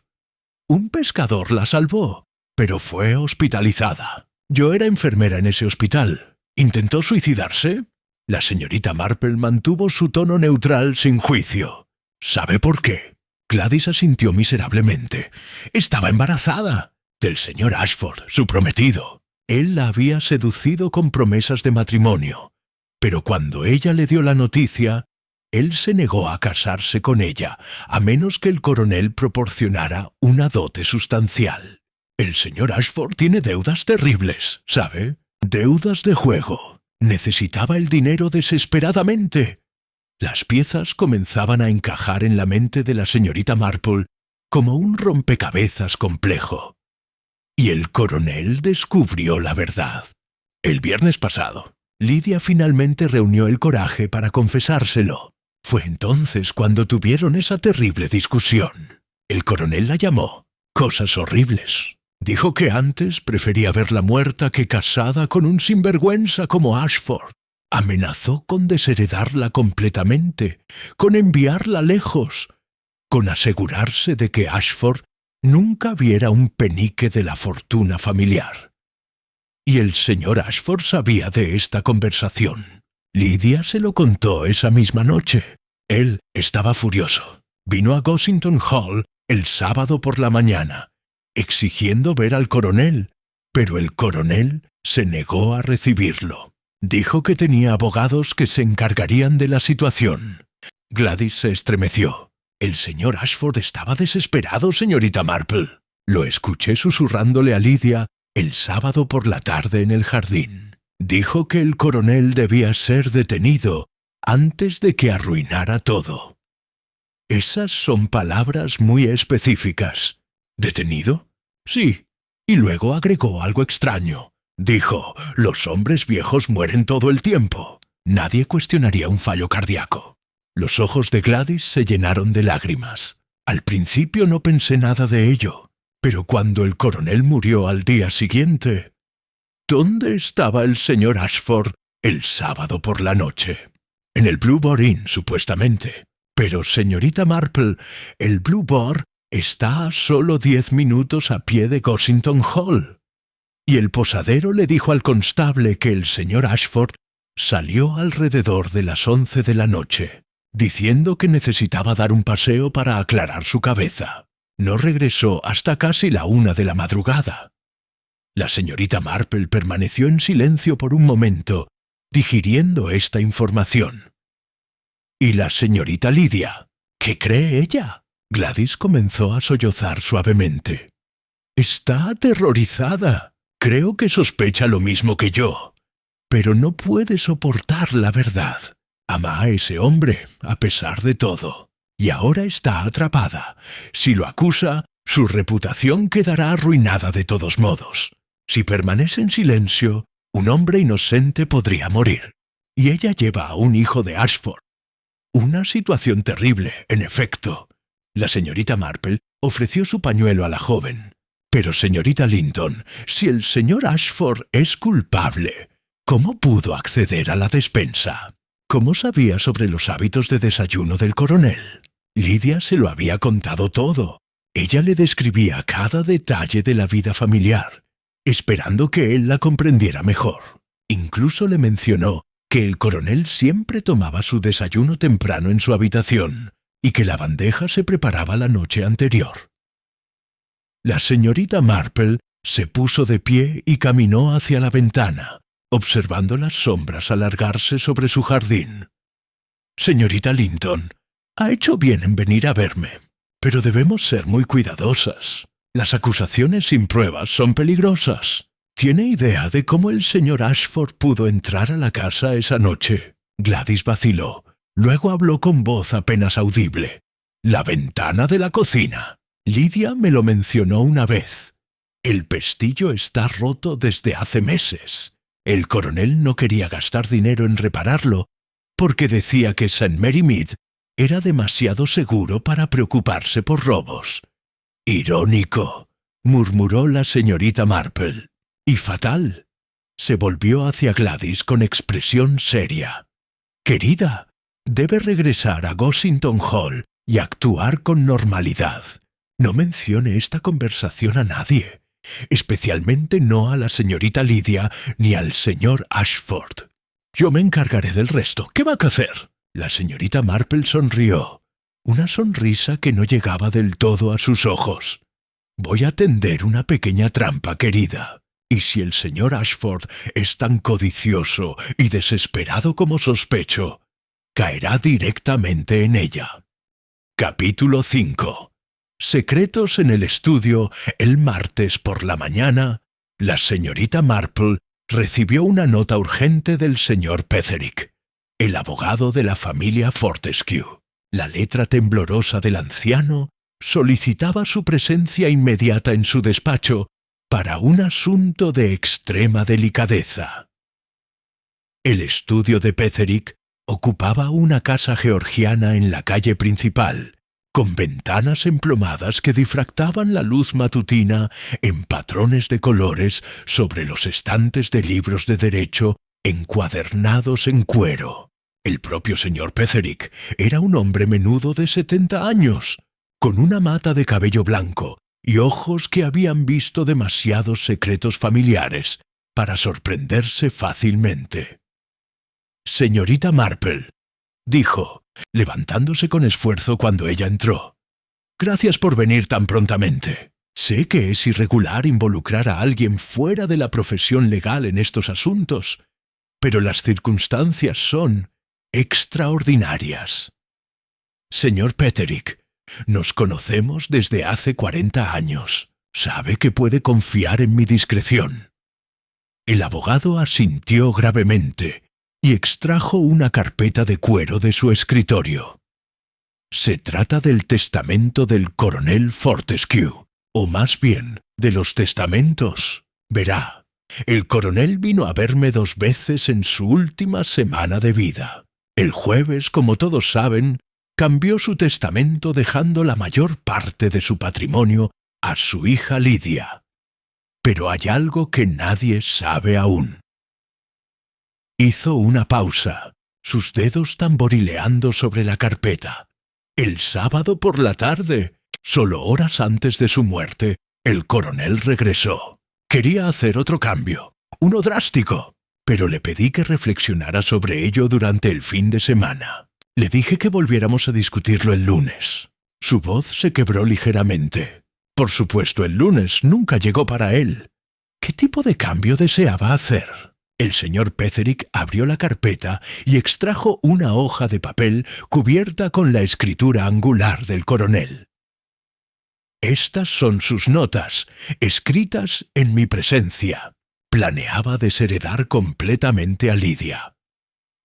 Un pescador la salvó, pero fue hospitalizada. Yo era enfermera en ese hospital. ¿Intentó suicidarse?» La señorita Marple mantuvo su tono neutral sin juicio. «¿Sabe por qué?» Gladys asintió miserablemente. «Estaba embarazada del señor Ashford, su prometido. Él la había seducido con promesas de matrimonio. Pero cuando ella le dio la noticia, él se negó a casarse con ella, a menos que el coronel proporcionara una dote sustancial. El señor Ashford tiene deudas terribles, ¿sabe? Deudas de juego. Necesitaba el dinero desesperadamente». Las piezas comenzaban a encajar en la mente de la señorita Marple como un rompecabezas complejo. Y el coronel descubrió la verdad. El viernes pasado, Lydia finalmente reunió el coraje para confesárselo. Fue entonces cuando tuvieron esa terrible discusión. El coronel la llamó. Cosas horribles. Dijo que antes prefería verla muerta que casada con un sinvergüenza como Ashford. Amenazó con desheredarla completamente, con enviarla lejos, con asegurarse de que Ashford nunca viera un penique de la fortuna familiar. Y el señor Ashford sabía de esta conversación. Lydia se lo contó esa misma noche. Él estaba furioso. Vino a Gossington Hall el sábado por la mañana, exigiendo ver al coronel, pero el coronel se negó a recibirlo. Dijo que tenía abogados que se encargarían de la situación. Gladys se estremeció. «El señor Ashford estaba desesperado, señorita Marple. Lo escuché susurrándole a Lydia el sábado por la tarde en el jardín. Dijo que el coronel debía ser detenido antes de que arruinara todo». Esas son palabras muy específicas. «¿Detenido?» «Sí». Y luego agregó algo extraño. Dijo, los hombres viejos mueren todo el tiempo. Nadie cuestionaría un fallo cardíaco. Los ojos de Gladys se llenaron de lágrimas. Al principio no pensé nada de ello, pero cuando el coronel murió al día siguiente... ¿Dónde estaba el señor Ashford el sábado por la noche? En el Blue Boar Inn, supuestamente. Pero, señorita Marple, el Blue Boar está a solo 10 minutos a pie de Gossington Hall. Y el posadero le dijo al constable que el señor Ashford salió alrededor de las 11 de la noche, diciendo que necesitaba dar un paseo para aclarar su cabeza. No regresó hasta casi la 1 de la madrugada. La señorita Marple permaneció en silencio por un momento, digiriendo esta información. ¿Y la señorita Lydia? ¿Qué cree ella? Gladys comenzó a sollozar suavemente. «Está aterrorizada. Creo que sospecha lo mismo que yo, pero no puede soportar la verdad. Ama a ese hombre, a pesar de todo, y ahora está atrapada. Si lo acusa, su reputación quedará arruinada de todos modos. Si permanece en silencio, un hombre inocente podría morir. Y ella lleva a un hijo de Ashford. Una situación terrible, en efecto. La señorita Marple ofreció su pañuelo a la joven. Pero, señorita Linton, si el señor Ashford es culpable, ¿cómo pudo acceder a la despensa? ¿Cómo sabía sobre los hábitos de desayuno del coronel? Lydia se lo había contado todo. Ella le describía cada detalle de la vida familiar, esperando que él la comprendiera mejor. Incluso le mencionó que el coronel siempre tomaba su desayuno temprano en su habitación y que la bandeja se preparaba la noche anterior. La señorita Marple se puso de pie y caminó hacia la ventana, observando las sombras alargarse sobre su jardín. «Señorita Linton, ha hecho bien en venir a verme, pero debemos ser muy cuidadosas. Las acusaciones sin pruebas son peligrosas. ¿Tiene idea de cómo el señor Ashford pudo entrar a la casa esa noche?» Gladys vaciló. Luego habló con voz apenas audible. «La ventana de la cocina. Lydia me lo mencionó una vez. El pestillo está roto desde hace meses. El coronel no quería gastar dinero en repararlo porque decía que St. Mary Mead era demasiado seguro para preocuparse por robos». «Irónico», murmuró la señorita Marple. «Y fatal». Se volvió hacia Gladys con expresión seria. «Querida, debe regresar a Gossington Hall y actuar con normalidad. No mencione esta conversación a nadie, especialmente no a la señorita Lydia ni al señor Ashford. Yo me encargaré del resto. ¿Qué va a hacer?» La señorita Marple sonrió, una sonrisa que no llegaba del todo a sus ojos. «Voy a tender una pequeña trampa, querida. Y si el señor Ashford es tan codicioso y desesperado como sospecho, caerá directamente en ella». Capítulo 5. Secretos en el estudio. El martes por la mañana, la señorita Marple recibió una nota urgente del señor Petherick, el abogado de la familia Fortescue. La letra temblorosa del anciano solicitaba su presencia inmediata en su despacho para un asunto de extrema delicadeza. El estudio de Petherick ocupaba una casa georgiana en la calle principal, con ventanas emplomadas que difractaban la luz matutina en patrones de colores sobre los estantes de libros de derecho encuadernados en cuero. El propio señor Petherick era un hombre menudo de 70 años, con una mata de cabello blanco y ojos que habían visto demasiados secretos familiares para sorprenderse fácilmente. «Señorita Marple», dijo, levantándose con esfuerzo cuando ella entró. «Gracias por venir tan prontamente. Sé que es irregular involucrar a alguien fuera de la profesión legal en estos asuntos, pero las circunstancias son extraordinarias. Señor Petherick, nos conocemos desde hace 40 años. Sabe que puede confiar en mi discreción». El abogado asintió gravemente y extrajo una carpeta de cuero de su escritorio. «Se trata del testamento del coronel Fortescue, o más bien, de los testamentos. Verá, el coronel vino a verme 2 veces en su última semana de vida. El jueves, como todos saben, cambió su testamento dejando la mayor parte de su patrimonio a su hija Lydia. Pero hay algo que nadie sabe aún». Hizo una pausa, sus dedos tamborileando sobre la carpeta. «El sábado por la tarde, solo horas antes de su muerte, el coronel regresó. Quería hacer otro cambio, uno drástico, pero le pedí que reflexionara sobre ello durante el fin de semana. Le dije que volviéramos a discutirlo el lunes». Su voz se quebró ligeramente. Por supuesto, el lunes nunca llegó para él. ¿Qué tipo de cambio deseaba hacer? El señor Petherick abrió la carpeta y extrajo una hoja de papel cubierta con la escritura angular del coronel. «Estas son sus notas, escritas en mi presencia. Planeaba desheredar completamente a Lydia.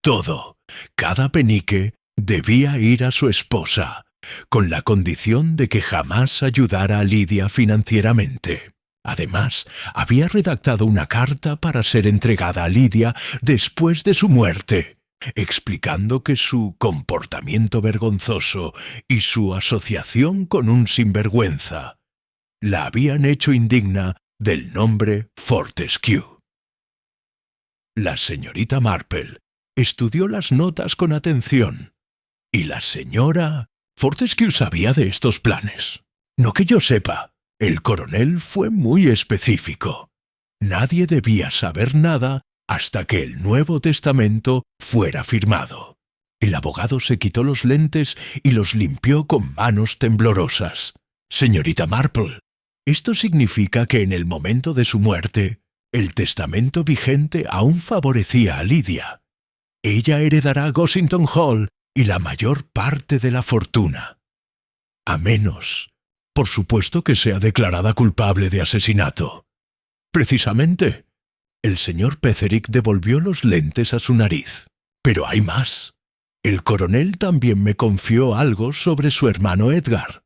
Todo, cada penique, debía ir a su esposa, con la condición de que jamás ayudara a Lydia financieramente. Además, había redactado una carta para ser entregada a Lidia después de su muerte, explicando que su comportamiento vergonzoso y su asociación con un sinvergüenza la habían hecho indigna del nombre Fortescue. La señorita Marple estudió las notas con atención, y la señora Fortescue sabía de estos planes. No que yo sepa, el coronel fue muy específico. Nadie debía saber nada hasta que el Nuevo Testamento fuera firmado. El abogado se quitó los lentes y los limpió con manos temblorosas. Señorita Marple, esto significa que en el momento de su muerte, el testamento vigente aún favorecía a Lidia. Ella heredará Gossington Hall y la mayor parte de la fortuna. A menos, por supuesto, que sea declarada culpable de asesinato. Precisamente, el señor Petherick devolvió los lentes a su nariz. Pero hay más. El coronel también me confió algo sobre su hermano Edgar.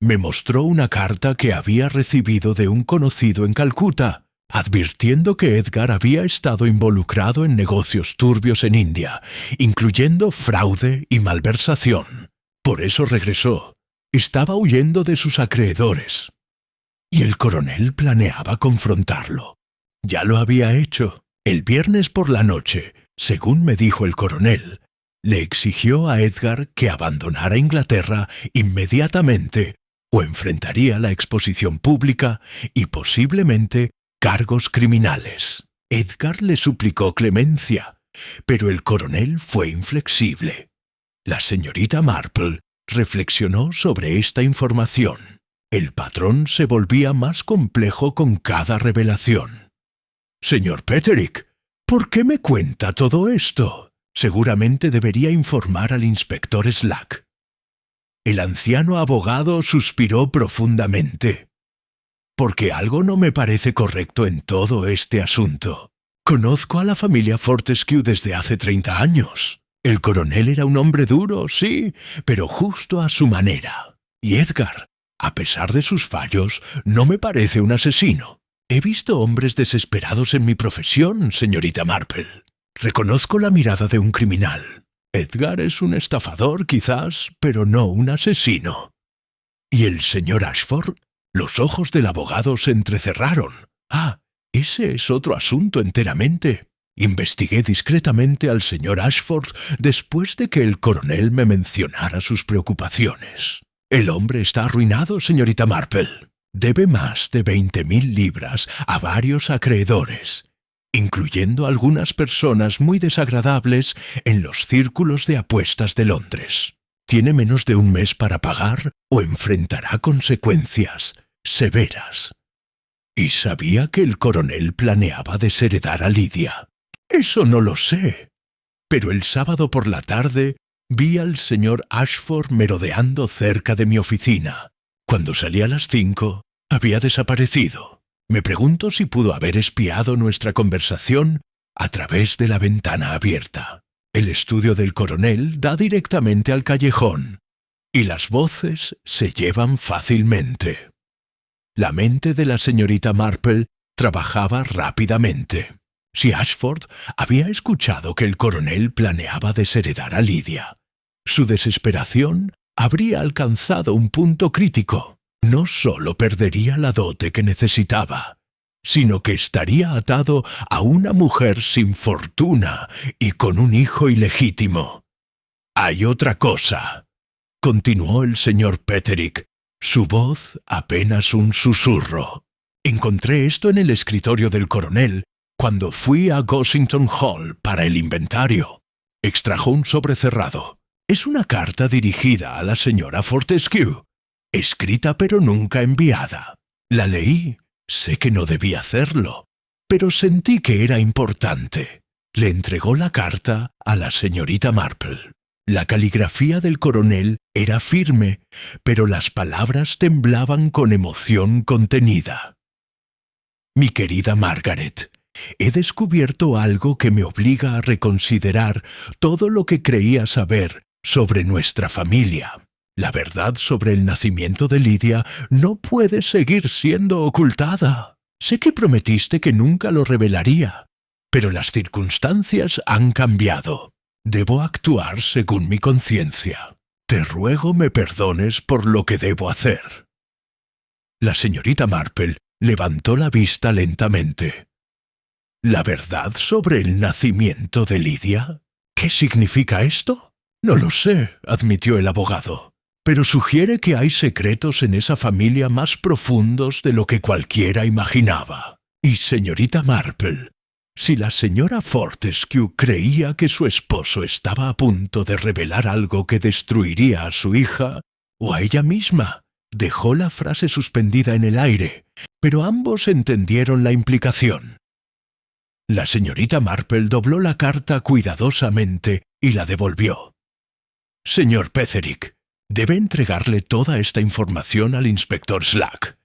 Me mostró una carta que había recibido de un conocido en Calcuta, advirtiendo que Edgar había estado involucrado en negocios turbios en India, incluyendo fraude y malversación. Por eso regresó. Estaba huyendo de sus acreedores. Y el coronel planeaba confrontarlo. Ya lo había hecho. El viernes por la noche, según me dijo el coronel, le exigió a Edgar que abandonara Inglaterra inmediatamente o enfrentaría la exposición pública y posiblemente cargos criminales. Edgar le suplicó clemencia, pero el coronel fue inflexible. La señorita Marple reflexionó sobre esta información. El patrón se volvía más complejo con cada revelación. «Señor Petherick, ¿por qué me cuenta todo esto? Seguramente debería informar al inspector Slack». El anciano abogado suspiró profundamente. «Porque algo no me parece correcto en todo este asunto. Conozco a la familia Fortescue desde hace 30 años. El coronel era un hombre duro, sí, pero justo a su manera. Y Edgar, a pesar de sus fallos, no me parece un asesino. He visto hombres desesperados en mi profesión, señorita Marple. Reconozco la mirada de un criminal. Edgar es un estafador, quizás, pero no un asesino». ¿Y el señor Ashford? Los ojos del abogado se entrecerraron. «Ah, ese es otro asunto enteramente. Investigué discretamente al señor Ashford después de que el coronel me mencionara sus preocupaciones. El hombre está arruinado, señorita Marple. Debe más de 20.000 libras a varios acreedores, incluyendo algunas personas muy desagradables en los círculos de apuestas de Londres. Tiene menos de un mes para pagar o enfrentará consecuencias severas». Y sabía que el coronel planeaba desheredar a Lidia. «Eso no lo sé. Pero el sábado por la tarde vi al señor Ashford merodeando cerca de mi oficina. Cuando salí a las 5, había desaparecido. Me pregunto si pudo haber espiado nuestra conversación a través de la ventana abierta. El estudio del coronel da directamente al callejón, y las voces se llevan fácilmente». La mente de la señorita Marple trabajaba rápidamente. Si Ashford había escuchado que el coronel planeaba desheredar a Lidia, su desesperación habría alcanzado un punto crítico. No solo perdería la dote que necesitaba, sino que estaría atado a una mujer sin fortuna y con un hijo ilegítimo. «Hay otra cosa», continuó el señor Petherick, su voz apenas un susurro. «Encontré esto en el escritorio del coronel cuando fui a Gossington Hall para el inventario». Extrajo un sobre cerrado. «Es una carta dirigida a la señora Fortescue, escrita pero nunca enviada. La leí. Sé que no debí hacerlo, pero sentí que era importante». Le entregó la carta a la señorita Marple. La caligrafía del coronel era firme, pero las palabras temblaban con emoción contenida. «Mi querida Margaret, he descubierto algo que me obliga a reconsiderar todo lo que creía saber sobre nuestra familia. La verdad sobre el nacimiento de Lydia no puede seguir siendo ocultada. Sé que prometiste que nunca lo revelaría, pero las circunstancias han cambiado. Debo actuar según mi conciencia. Te ruego me perdones por lo que debo hacer. La señorita Marple levantó la vista lentamente. ¿La verdad sobre el nacimiento de Lydia? ¿Qué significa esto? No lo sé, admitió el abogado, pero sugiere que hay secretos en esa familia más profundos de lo que cualquiera imaginaba. Y señorita Marple, si la señora Fortescue creía que su esposo estaba a punto de revelar algo que destruiría a su hija, o a ella misma, dejó la frase suspendida en el aire, pero ambos entendieron la implicación. La señorita Marple dobló la carta cuidadosamente y la devolvió. Señor Petherick, debe entregarle toda esta información al inspector Slack.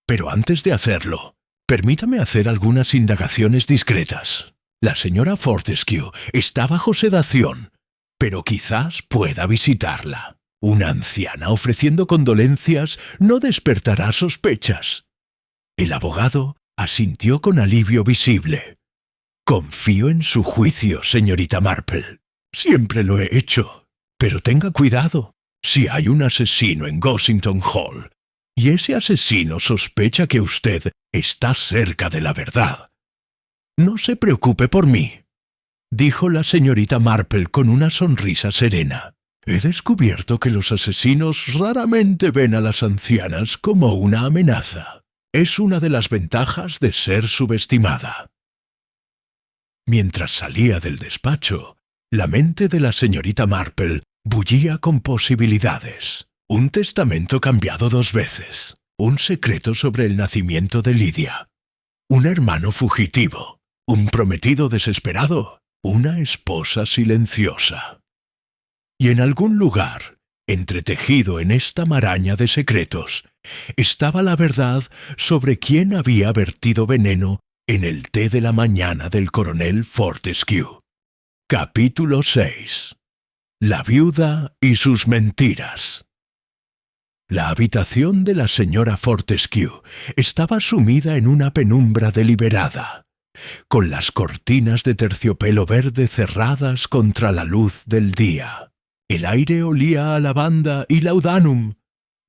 Pero antes de hacerlo, permítame hacer algunas indagaciones discretas. La señora Fortescue está bajo sedación, pero quizás pueda visitarla. Una anciana ofreciendo condolencias no despertará sospechas. El abogado asintió con alivio visible. Confío en su juicio, señorita Marple. Siempre lo he hecho. Pero tenga cuidado. Si hay un asesino en Gossington Hall, y ese asesino sospecha que usted está cerca de la verdad, no se preocupe por mí, dijo la señorita Marple con una sonrisa serena. He descubierto que los asesinos raramente ven a las ancianas como una amenaza. Es una de las ventajas de ser subestimada. Mientras salía del despacho, la mente de la señorita Marple bullía con posibilidades. Un testamento cambiado 2 veces, un secreto sobre el nacimiento de Lydia, un hermano fugitivo, un prometido desesperado, una esposa silenciosa. Y en algún lugar, entretejido en esta maraña de secretos, estaba la verdad sobre quién había vertido veneno en el té de la mañana del coronel Fortescue. Capítulo 6. La viuda y sus mentiras. La habitación de la señora Fortescue estaba sumida en una penumbra deliberada, con las cortinas de terciopelo verde cerradas contra la luz del día. El aire olía a lavanda y laudanum,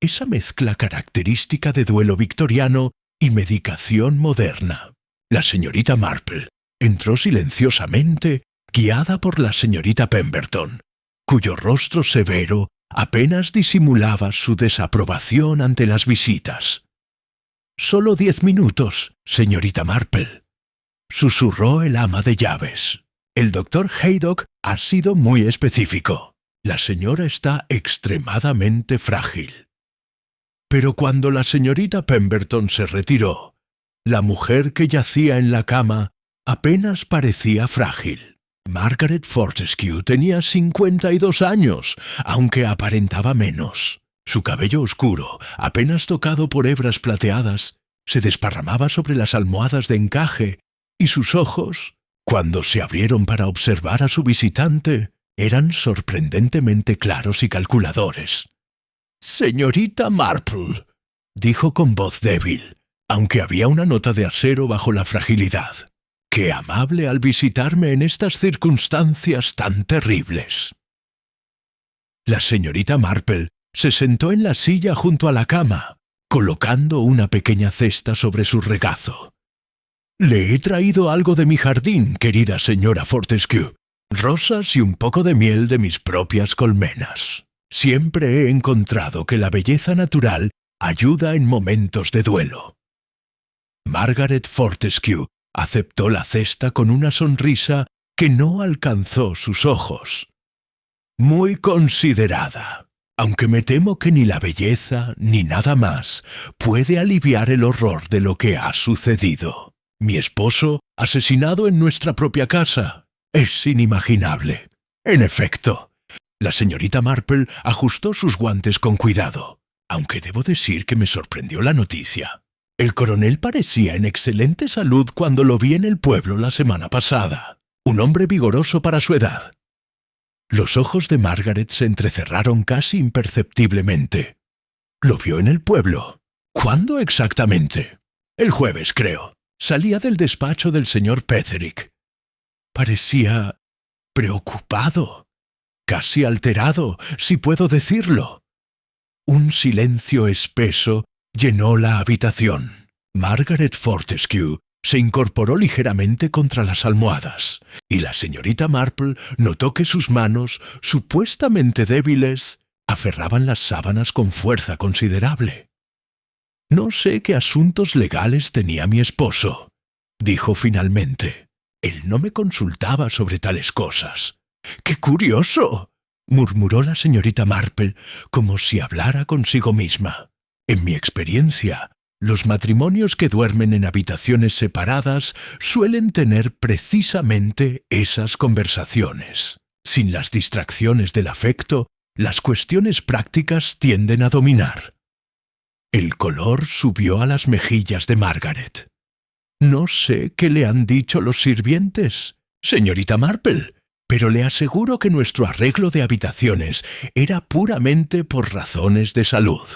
esa mezcla característica de duelo victoriano y medicación moderna. La señorita Marple entró silenciosamente, guiada por la señorita Pemberton, cuyo rostro severo apenas disimulaba su desaprobación ante las visitas. «Solo 10 minutos, señorita Marple», susurró el ama de llaves. «El doctor Haydock ha sido muy específico. La señora está extremadamente frágil». Pero cuando la señorita Pemberton se retiró, la mujer que yacía en la cama apenas parecía frágil. Margaret Fortescue tenía 52 años, aunque aparentaba menos. Su cabello oscuro, apenas tocado por hebras plateadas, se desparramaba sobre las almohadas de encaje, y sus ojos, cuando se abrieron para observar a su visitante, eran sorprendentemente claros y calculadores. «Señorita Marple», dijo con voz débil, aunque había una nota de acero bajo la fragilidad. «Qué amable al visitarme en estas circunstancias tan terribles». La señorita Marple se sentó en la silla junto a la cama, colocando una pequeña cesta sobre su regazo. «Le he traído algo de mi jardín, querida señora Fortescue, rosas y un poco de miel de mis propias colmenas. Siempre he encontrado que la belleza natural ayuda en momentos de duelo». Margaret Fortescue aceptó la cesta con una sonrisa que no alcanzó sus ojos. «Muy considerada, aunque me temo que ni la belleza ni nada más puede aliviar el horror de lo que ha sucedido. Mi esposo, asesinado en nuestra propia casa. Es inimaginable. En efecto». La señorita Marple ajustó sus guantes con cuidado, aunque debo decir que me sorprendió la noticia. El coronel parecía en excelente salud cuando lo vi en el pueblo la semana pasada. Un hombre vigoroso para su edad. Los ojos de Margaret se entrecerraron casi imperceptiblemente. «¿Lo vio en el pueblo? ¿Cuándo exactamente?» «El jueves, creo. Salía del despacho del señor Petherick. Parecía preocupado, casi alterado, si puedo decirlo». Un silencio espeso llenó la habitación. Margaret Fortescue se incorporó ligeramente contra las almohadas, y la señorita Marple notó que sus manos, supuestamente débiles, aferraban las sábanas con fuerza considerable. «No sé qué asuntos legales tenía mi esposo», dijo finalmente. «Él no me consultaba sobre tales cosas». «¡Qué curioso!», murmuró la señorita Marple, como si hablara consigo misma. «En mi experiencia, los matrimonios que duermen en habitaciones separadas suelen tener precisamente esas conversaciones. Sin las distracciones del afecto, las cuestiones prácticas tienden a dominar». El color subió a las mejillas de Margaret. «No sé qué le han dicho los sirvientes, señorita Marple, pero le aseguro que nuestro arreglo de habitaciones era puramente por razones de salud.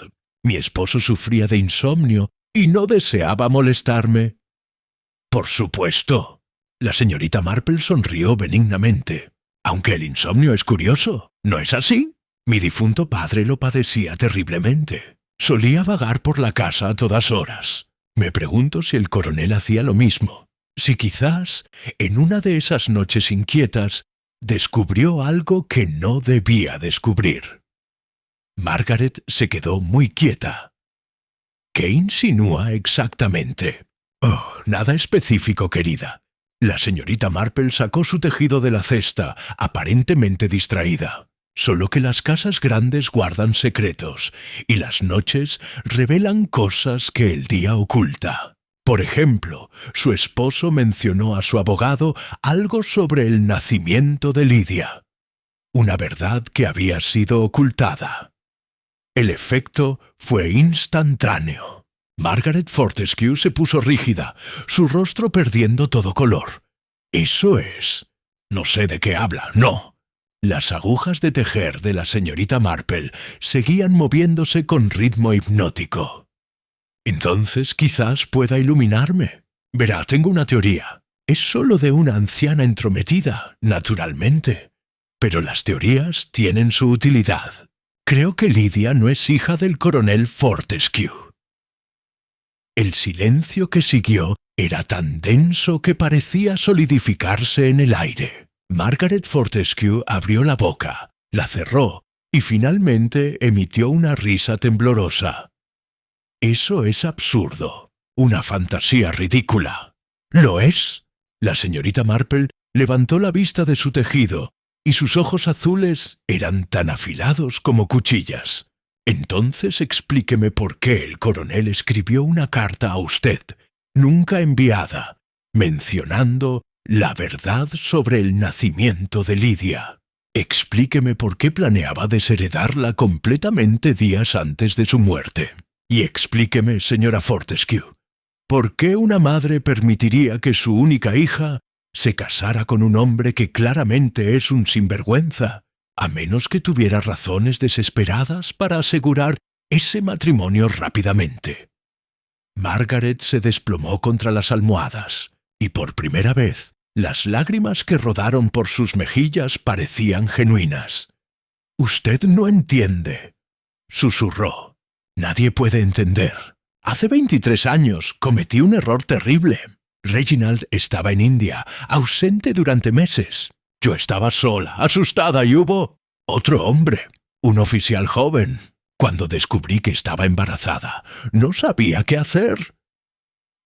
Mi esposo sufría de insomnio y no deseaba molestarme». «Por supuesto». La señorita Marple sonrió benignamente. «Aunque el insomnio es curioso, ¿no es así? Mi difunto padre lo padecía terriblemente. Solía vagar por la casa a todas horas. Me pregunto si el coronel hacía lo mismo. Si quizás, en una de esas noches inquietas, descubrió algo que no debía descubrir». Margaret se quedó muy quieta. «¿Qué insinúa exactamente?» «Oh, nada específico, querida». La señorita Marple sacó su tejido de la cesta, aparentemente distraída. «Solo que las casas grandes guardan secretos, y las noches revelan cosas que el día oculta. Por ejemplo, su esposo mencionó a su abogado algo sobre el nacimiento de Lydia. Una verdad que había sido ocultada. El efecto fue instantáneo. Margaret Fortescue se puso rígida, su rostro perdiendo todo color. «Eso es. No sé de qué habla, no». Las agujas de tejer de la señorita Marple seguían moviéndose con ritmo hipnótico. «Entonces quizás pueda iluminarme. Verá, tengo una teoría. Es solo de una anciana entrometida, naturalmente. Pero las teorías tienen su utilidad. Creo que Lydia no es hija del coronel Fortescue». El silencio que siguió era tan denso que parecía solidificarse en el aire. Margaret Fortescue abrió la boca, la cerró y finalmente emitió una risa temblorosa. «Eso es absurdo, una fantasía ridícula». «¿Lo es?». La señorita Marple levantó la vista de su tejido y sus ojos azules eran tan afilados como cuchillas. «Entonces explíqueme por qué el coronel escribió una carta a usted, nunca enviada, mencionando la verdad sobre el nacimiento de Lydia. Explíqueme por qué planeaba desheredarla completamente días antes de su muerte. Y explíqueme, señora Fortescue, por qué una madre permitiría que su única hija se casara con un hombre que claramente es un sinvergüenza, a menos que tuviera razones desesperadas para asegurar ese matrimonio rápidamente». Margaret se desplomó contra las almohadas, y por primera vez las lágrimas que rodaron por sus mejillas parecían genuinas. «Usted no entiende», susurró. «Nadie puede entender. Hace 23 años cometí un error terrible. Reginald estaba en India, ausente durante meses. Yo estaba sola, asustada, y hubo otro hombre, un oficial joven. Cuando descubrí que estaba embarazada, no sabía qué hacer».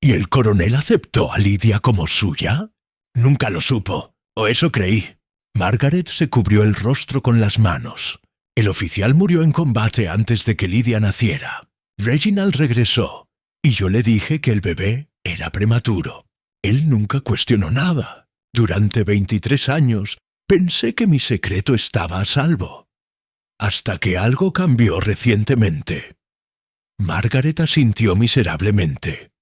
«¿Y el coronel aceptó a Lydia como suya?» «Nunca lo supo, o eso creí». Margaret se cubrió el rostro con las manos. «El oficial murió en combate antes de que Lydia naciera. Reginald regresó, y yo le dije que el bebé era prematuro. Él nunca cuestionó nada. Durante 23 años pensé que mi secreto estaba a salvo. Hasta que algo cambió recientemente». Margaret asintió miserablemente.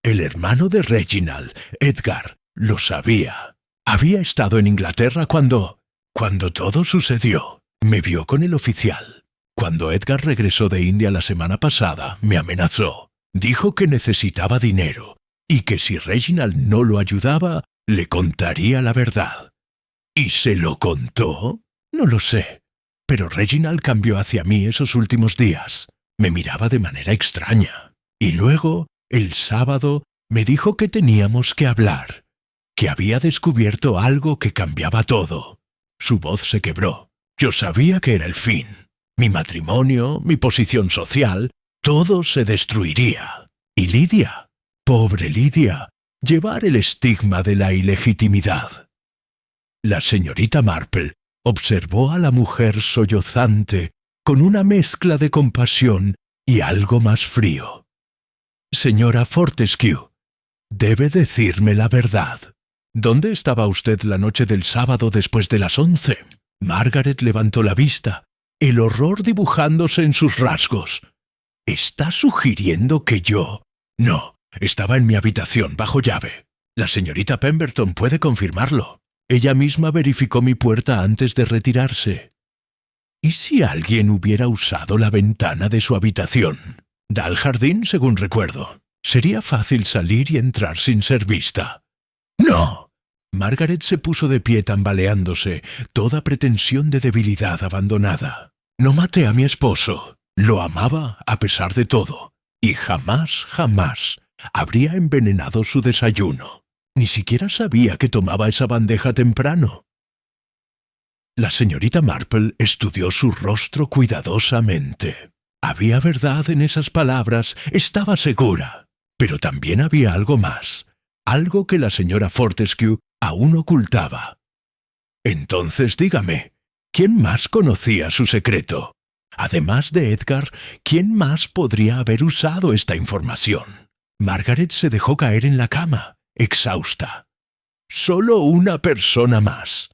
«El hermano de Reginald, Edgar, lo sabía. Había estado en Inglaterra cuando...» Cuando todo sucedió, me vio con el oficial. Cuando Edgar regresó de India la semana pasada, me amenazó. Dijo que necesitaba dinero y que si Reginald no lo ayudaba, le contaría la verdad. ¿Y se lo contó? No lo sé. Pero Reginald cambió hacia mí esos últimos días. Me miraba de manera extraña. Y luego, el sábado, me dijo que teníamos que hablar, que había descubierto algo que cambiaba todo. Su voz se quebró. Yo sabía que era el fin. Mi matrimonio, mi posición social, todo se destruiría. Y Lydia, pobre Lydia, llevar el estigma de la ilegitimidad. La señorita Marple observó a la mujer sollozante con una mezcla de compasión y algo más frío. Señora Fortescue, debe decirme la verdad. ¿Dónde estaba usted la noche del sábado después de las 11? Margaret levantó la vista, el horror dibujándose en sus rasgos. ¿Está sugiriendo que yo? No, estaba en mi habitación bajo llave. La señorita Pemberton puede confirmarlo. Ella misma verificó mi puerta antes de retirarse. ¿Y si alguien hubiera usado la ventana de su habitación? Da al jardín, según recuerdo. Sería fácil salir y entrar sin ser vista. ¡No! Margaret se puso de pie tambaleándose, toda pretensión de debilidad abandonada. No maté a mi esposo. Lo amaba a pesar de todo. Y jamás, jamás habría envenenado su desayuno. Ni siquiera sabía que tomaba esa bandeja temprano. La señorita Marple estudió su rostro cuidadosamente. Había verdad en esas palabras, estaba segura. Pero también había algo más, algo que la señora Fortescue aún ocultaba. Entonces dígame, ¿quién más conocía su secreto? Además de Edgar, ¿quién más podría haber usado esta información? Margaret se dejó caer en la cama, exhausta. Solo una persona más.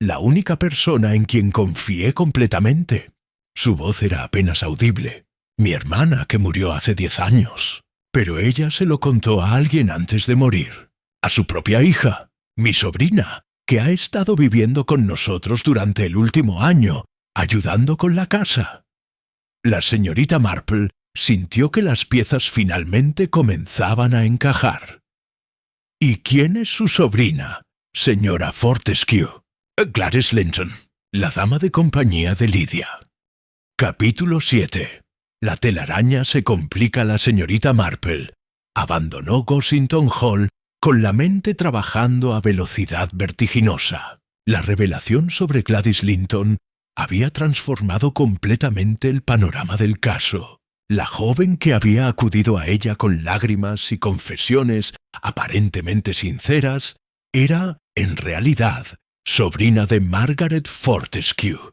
La única persona en quien confié completamente. Su voz era apenas audible. Mi hermana, que murió hace 10 años. Pero ella se lo contó a alguien antes de morir. A su propia hija, mi sobrina, que ha estado viviendo con nosotros durante el último año, ayudando con la casa. La señorita Marple sintió que las piezas finalmente comenzaban a encajar. ¿Y quién es su sobrina, señora Fortescue? Gladys Linton, la dama de compañía de Lydia. Capítulo 7. La telaraña se complica a la señorita Marple. Abandonó Gossington Hall con la mente trabajando a velocidad vertiginosa. La revelación sobre Gladys Linton había transformado completamente el panorama del caso. La joven que había acudido a ella con lágrimas y confesiones aparentemente sinceras era, en realidad, sobrina de Margaret Fortescue,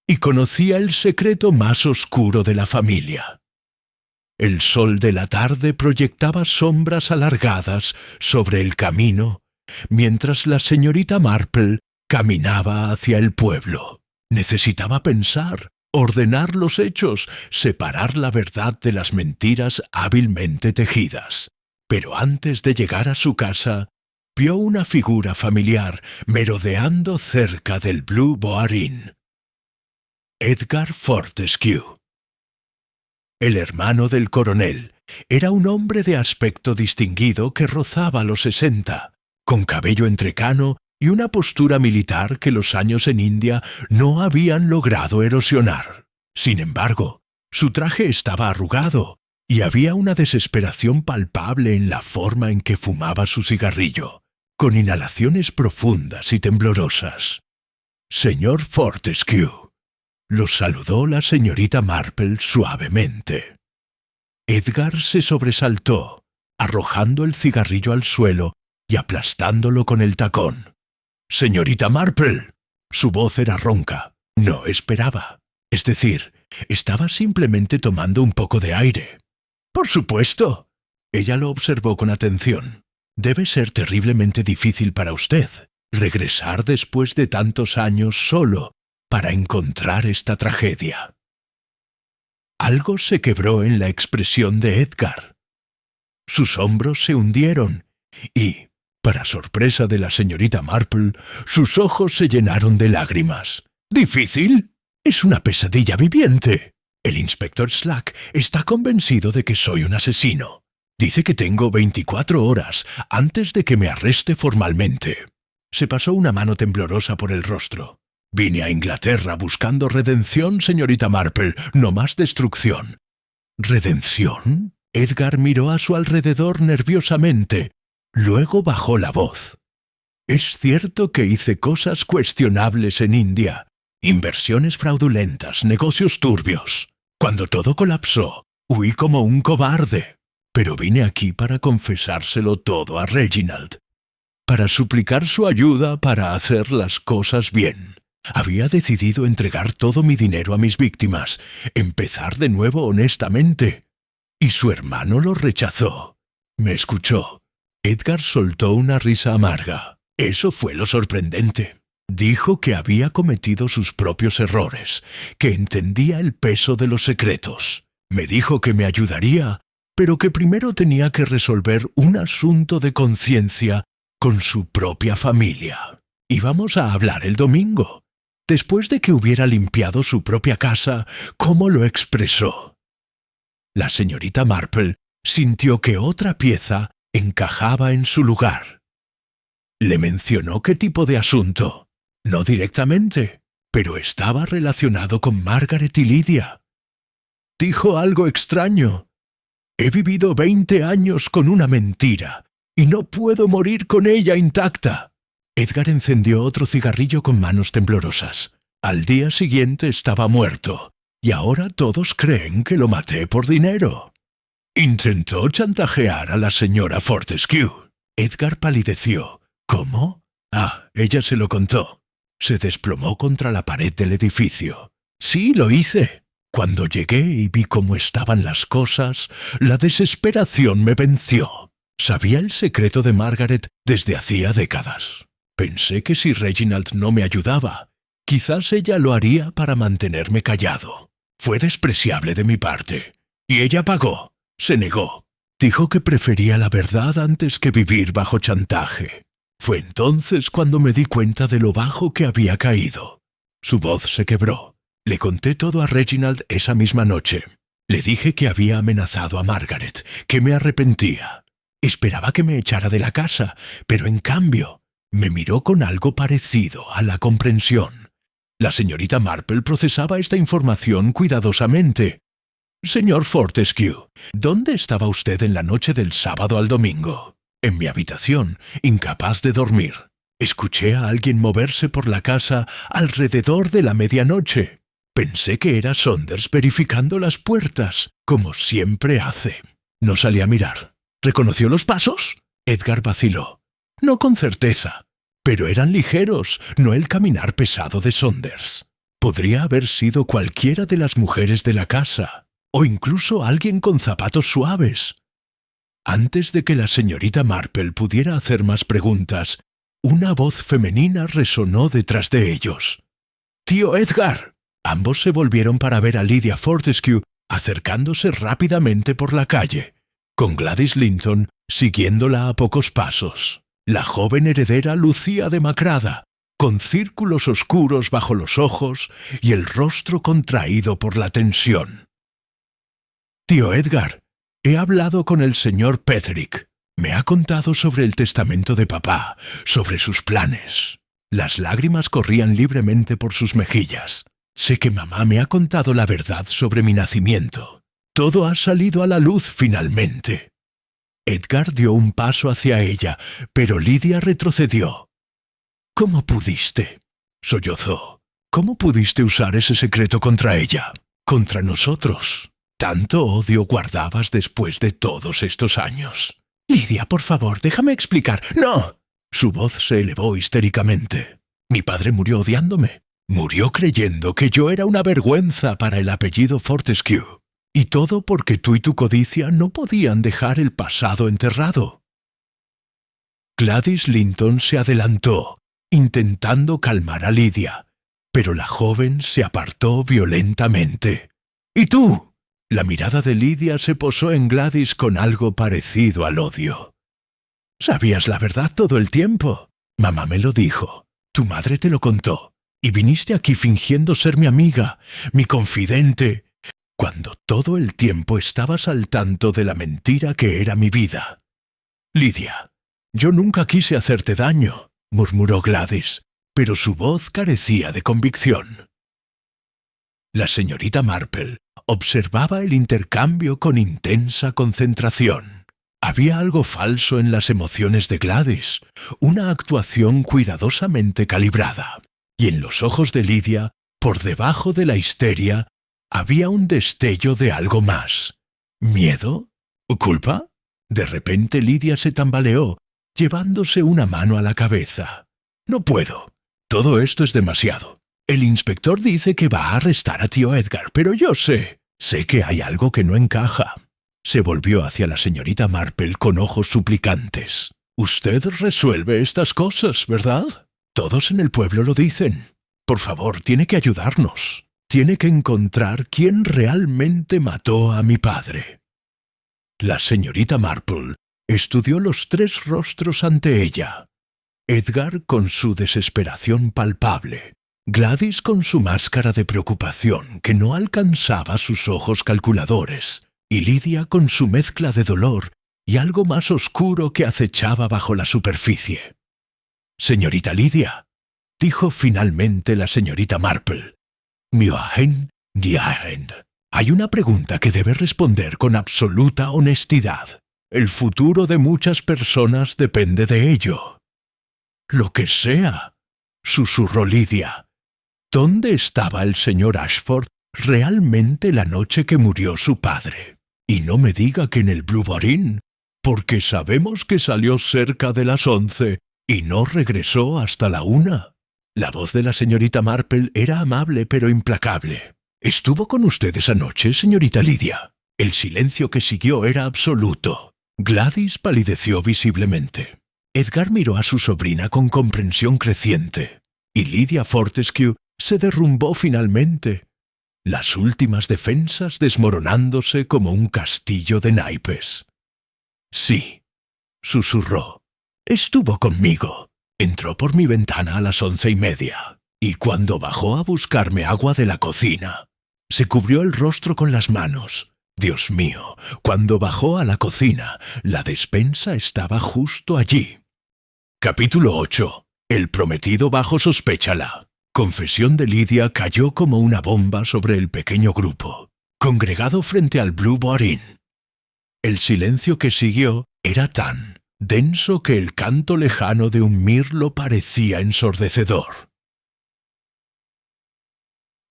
y conocía el secreto más oscuro de la familia. El sol de la tarde proyectaba sombras alargadas sobre el camino, mientras la señorita Marple caminaba hacia el pueblo. Necesitaba pensar, ordenar los hechos, separar la verdad de las mentiras hábilmente tejidas. Pero antes de llegar a su casa, vio una figura familiar merodeando cerca del Blue Boar Inn. Edgar Fortescue. El hermano del coronel era un hombre de aspecto distinguido que rozaba los 60, con cabello entrecano y una postura militar que los años en India no habían logrado erosionar. Sin embargo, su traje estaba arrugado y había una desesperación palpable en la forma en que fumaba su cigarrillo, con inhalaciones profundas y temblorosas. «Señor Fortescue», lo saludó la señorita Marple suavemente. Edgar se sobresaltó, arrojando el cigarrillo al suelo y aplastándolo con el tacón. «Señorita Marple». Su voz era ronca. No esperaba. Es decir, estaba simplemente tomando un poco de aire. «Por supuesto». Ella lo observó con atención. «Debe ser terriblemente difícil para usted regresar después de tantos años solo para encontrar esta tragedia». Algo se quebró en la expresión de Edgar. Sus hombros se hundieron y, Para sorpresa de la señorita Marple, sus ojos se llenaron de lágrimas. ¿Difícil? Es una pesadilla viviente. El inspector Slack está convencido de que soy un asesino. Dice que tengo 24 horas antes de que me arreste formalmente. Se pasó una mano temblorosa por el rostro. Vine a Inglaterra buscando redención, señorita Marple, no más destrucción. ¿Redención? Edgar miró a su alrededor nerviosamente. Luego bajó la voz. Es cierto que hice cosas cuestionables en India. Inversiones fraudulentas, negocios turbios. Cuando todo colapsó, huí como un cobarde. Pero vine aquí para confesárselo todo a Reginald. Para suplicar su ayuda para hacer las cosas bien. Había decidido entregar todo mi dinero a mis víctimas, empezar de nuevo honestamente. Y su hermano lo rechazó. Me escuchó. Edgar soltó una risa amarga. Eso fue lo sorprendente. Dijo que había cometido sus propios errores, que entendía el peso de los secretos. Me dijo que me ayudaría, pero que primero tenía que resolver un asunto de conciencia con su propia familia. Íbamos a hablar el domingo. Después de que hubiera limpiado su propia casa, ¿cómo lo expresó? La señorita Marple sintió que otra pieza encajaba en su lugar. ¿Le mencionó qué tipo de asunto? No directamente, pero estaba relacionado con Margaret y Lydia. Dijo algo extraño. He vivido 20 años con una mentira y no puedo morir con ella intacta. Edgar encendió otro cigarrillo con manos temblorosas. Al día siguiente estaba muerto, y ahora todos creen que lo maté por dinero. Intentó chantajear a la señora Fortescue. Edgar palideció. ¿Cómo? Ah, ella se lo contó. Se desplomó contra la pared del edificio. Sí, lo hice. Cuando llegué y vi cómo estaban las cosas, la desesperación me venció. Sabía el secreto de Margaret desde hacía décadas. Pensé que si Reginald no me ayudaba, quizás ella lo haría para mantenerme callado. Fue despreciable de mi parte. Y ella pagó. Se negó. Dijo que prefería la verdad antes que vivir bajo chantaje. Fue entonces cuando me di cuenta de lo bajo que había caído. Su voz se quebró. Le conté todo a Reginald esa misma noche. Le dije que había amenazado a Margaret, que me arrepentía. Esperaba que me echara de la casa, pero en cambio me miró con algo parecido a la comprensión. La señorita Marple procesaba esta información cuidadosamente. Señor Fortescue, ¿dónde estaba usted en la noche del sábado al domingo? En mi habitación, incapaz de dormir. Escuché a alguien moverse por la casa alrededor de la medianoche. Pensé que era Saunders verificando las puertas, como siempre hace. No salí a mirar. ¿Reconoció los pasos? Edgar vaciló. No con certeza, pero eran ligeros, no el caminar pesado de Saunders. Podría haber sido cualquiera de las mujeres de la casa, o incluso alguien con zapatos suaves. Antes de que la señorita Marple pudiera hacer más preguntas, una voz femenina resonó detrás de ellos. ¡Tío Edgar! Ambos se volvieron para ver a Lydia Fortescue acercándose rápidamente por la calle, con Gladys Linton siguiéndola a pocos pasos. La joven heredera lucía demacrada, con círculos oscuros bajo los ojos y el rostro contraído por la tensión. «Tío Edgar, he hablado con el señor Petherick. Me ha contado sobre el testamento de papá, sobre sus planes». Las lágrimas corrían libremente por sus mejillas. «Sé que mamá me ha contado la verdad sobre mi nacimiento. Todo ha salido a la luz finalmente». Edgar dio un paso hacia ella, pero Lydia retrocedió. «¿Cómo pudiste?», sollozó. «¿Cómo pudiste usar ese secreto contra ella? Contra nosotros. ¿Tanto odio guardabas después de todos estos años?» «Lydia, por favor, déjame explicar». «No». Su voz se elevó histéricamente. «Mi padre murió odiándome. Murió creyendo que yo era una vergüenza para el apellido Fortescue. Y todo porque tú y tu codicia no podían dejar el pasado enterrado». Gladys Linton se adelantó, intentando calmar a Lydia, pero la joven se apartó violentamente. «¿Y tú?». La mirada de Lydia se posó en Gladys con algo parecido al odio. Sabías la verdad todo el tiempo. Mamá me lo dijo. Tu madre te lo contó. Y viniste aquí fingiendo ser mi amiga, mi confidente, cuando todo el tiempo estabas al tanto de la mentira que era mi vida. Lidia, yo nunca quise hacerte daño, murmuró Gladys, pero su voz carecía de convicción. La señorita Marple observaba el intercambio con intensa concentración. Había algo falso en las emociones de Gladys, una actuación cuidadosamente calibrada. Y en los ojos de Lidia, por debajo de la histeria, había un destello de algo más. ¿Miedo? ¿Culpa? De repente Lidia se tambaleó, llevándose una mano a la cabeza. No puedo. Todo esto es demasiado. El inspector dice que va a arrestar a tío Edgar, pero yo sé que hay algo que no encaja. Se volvió hacia la señorita Marple con ojos suplicantes. Usted resuelve estas cosas, ¿verdad? Todos en el pueblo lo dicen. Por favor, tiene que ayudarnos. Tiene que encontrar quién realmente mató a mi padre. La señorita Marple estudió los tres rostros ante ella. Edgar con su desesperación palpable. Gladys con su máscara de preocupación que no alcanzaba sus ojos calculadores. Y Lidia con su mezcla de dolor y algo más oscuro que acechaba bajo la superficie. «Señorita Lidia», dijo finalmente la señorita Marple. «Mioahen, diahen. Hay una pregunta que debe responder con absoluta honestidad. El futuro de muchas personas depende de ello». «Lo que sea», susurró Lidia. «¿Dónde estaba el señor Ashford realmente la noche que murió su padre? Y no me diga que en el Blue Borin, porque sabemos que salió cerca de las 11 y no regresó hasta la 1. La voz de la señorita Marple era amable pero implacable. «¿Estuvo con usted esa noche, señorita Lidia?» El silencio que siguió era absoluto. Gladys palideció visiblemente. Edgar miró a su sobrina con comprensión creciente. Y Lidia Fortescue se derrumbó finalmente. Las últimas defensas desmoronándose como un castillo de naipes. «Sí», susurró. «Estuvo conmigo. Entró por mi ventana a las 11:30. Y cuando bajó a buscarme agua de la cocina, se cubrió el rostro con las manos. Dios mío, cuando bajó a la cocina, la despensa estaba justo allí». Capítulo 8. El prometido bajo sospecha. La confesión de Lidia cayó como una bomba sobre el pequeño grupo, congregado frente al Blue Borin. El silencio que siguió era tan denso que el canto lejano de un mirlo parecía ensordecedor.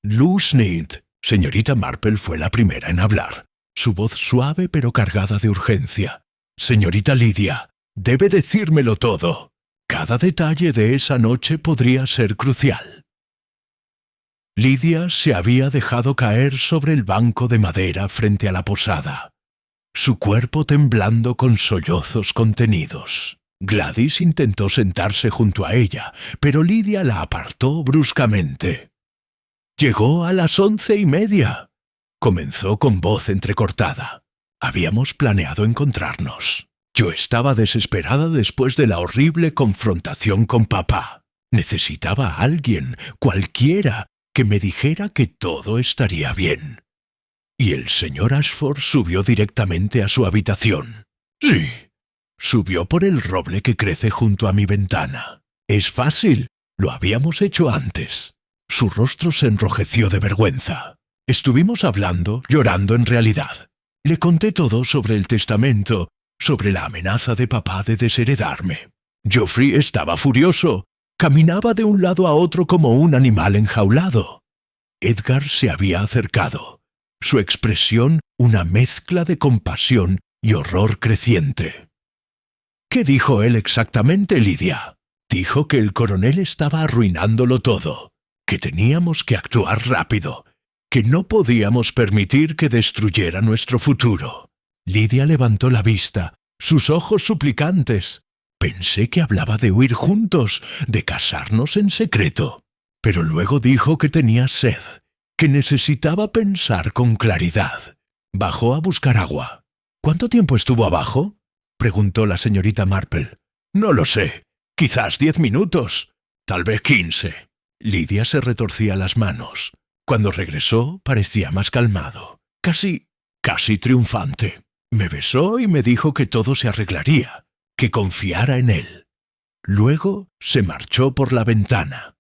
«Lusnid», señorita Marple fue la primera en hablar, su voz suave pero cargada de urgencia. «Señorita Lidia, debe decírmelo todo. Cada detalle de esa noche podría ser crucial». Lidia se había dejado caer sobre el banco de madera frente a la posada, su cuerpo temblando con sollozos contenidos. Gladys intentó sentarse junto a ella, pero Lidia la apartó bruscamente. «Llegó a las 11:30», comenzó con voz entrecortada. «Habíamos planeado encontrarnos. Yo estaba desesperada después de la horrible confrontación con papá. Necesitaba a alguien, cualquiera, que me dijera que todo estaría bien. Y el señor Ashford subió directamente a su habitación. Sí, subió por el roble que crece junto a mi ventana. Es fácil, lo habíamos hecho antes». Su rostro se enrojeció de vergüenza. Estuvimos hablando, llorando en realidad. Le conté todo sobre el testamento, sobre la amenaza de papá de desheredarme. Geoffrey estaba furioso. Caminaba de un lado a otro como un animal enjaulado. Edgar se había acercado. Su expresión una mezcla de compasión y horror creciente. «¿Qué dijo él exactamente, Lidia?» «Dijo que el coronel estaba arruinándolo todo, que teníamos que actuar rápido, que no podíamos permitir que destruyera nuestro futuro». Lidia levantó la vista, sus ojos suplicantes. Pensé que hablaba de huir juntos, de casarnos en secreto. Pero luego dijo que tenía sed, que necesitaba pensar con claridad. Bajó a buscar agua. «¿Cuánto tiempo estuvo abajo?» preguntó la señorita Marple. No lo sé. Quizás 10 minutos. Tal vez 15. Lidia se retorcía las manos. Cuando regresó parecía más calmado. Casi triunfante. Me besó y me dijo que todo se arreglaría, que confiara en él. Luego se marchó por la ventana.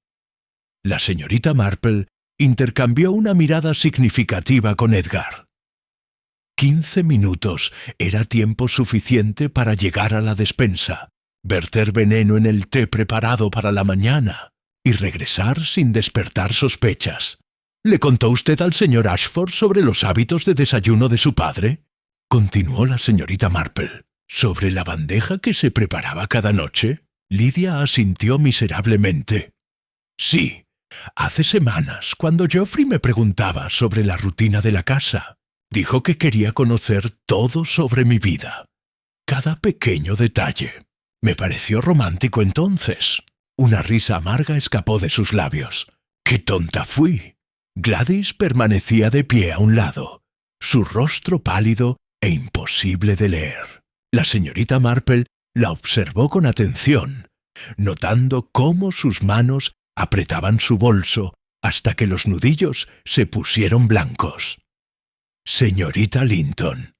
La señorita Marple intercambió una mirada significativa con Edgar. 15 minutos era tiempo suficiente para llegar a la despensa, verter veneno en el té preparado para la mañana y regresar sin despertar sospechas. ¿Le contó usted al señor Ashford sobre los hábitos de desayuno de su padre? Continuó la señorita Marple. ¿Sobre la bandeja que se preparaba cada noche? Lidia asintió miserablemente. Sí, hace semanas, cuando Geoffrey me preguntaba sobre la rutina de la casa, dijo que quería conocer todo sobre mi vida. Cada pequeño detalle. Me pareció romántico entonces. Una risa amarga escapó de sus labios. ¡Qué tonta fui! Gladys permanecía de pie a un lado, su rostro pálido e imposible de leer. La señorita Marple la observó con atención, notando cómo sus manos apretaban su bolso hasta que los nudillos se pusieron blancos. «Señorita Linton»,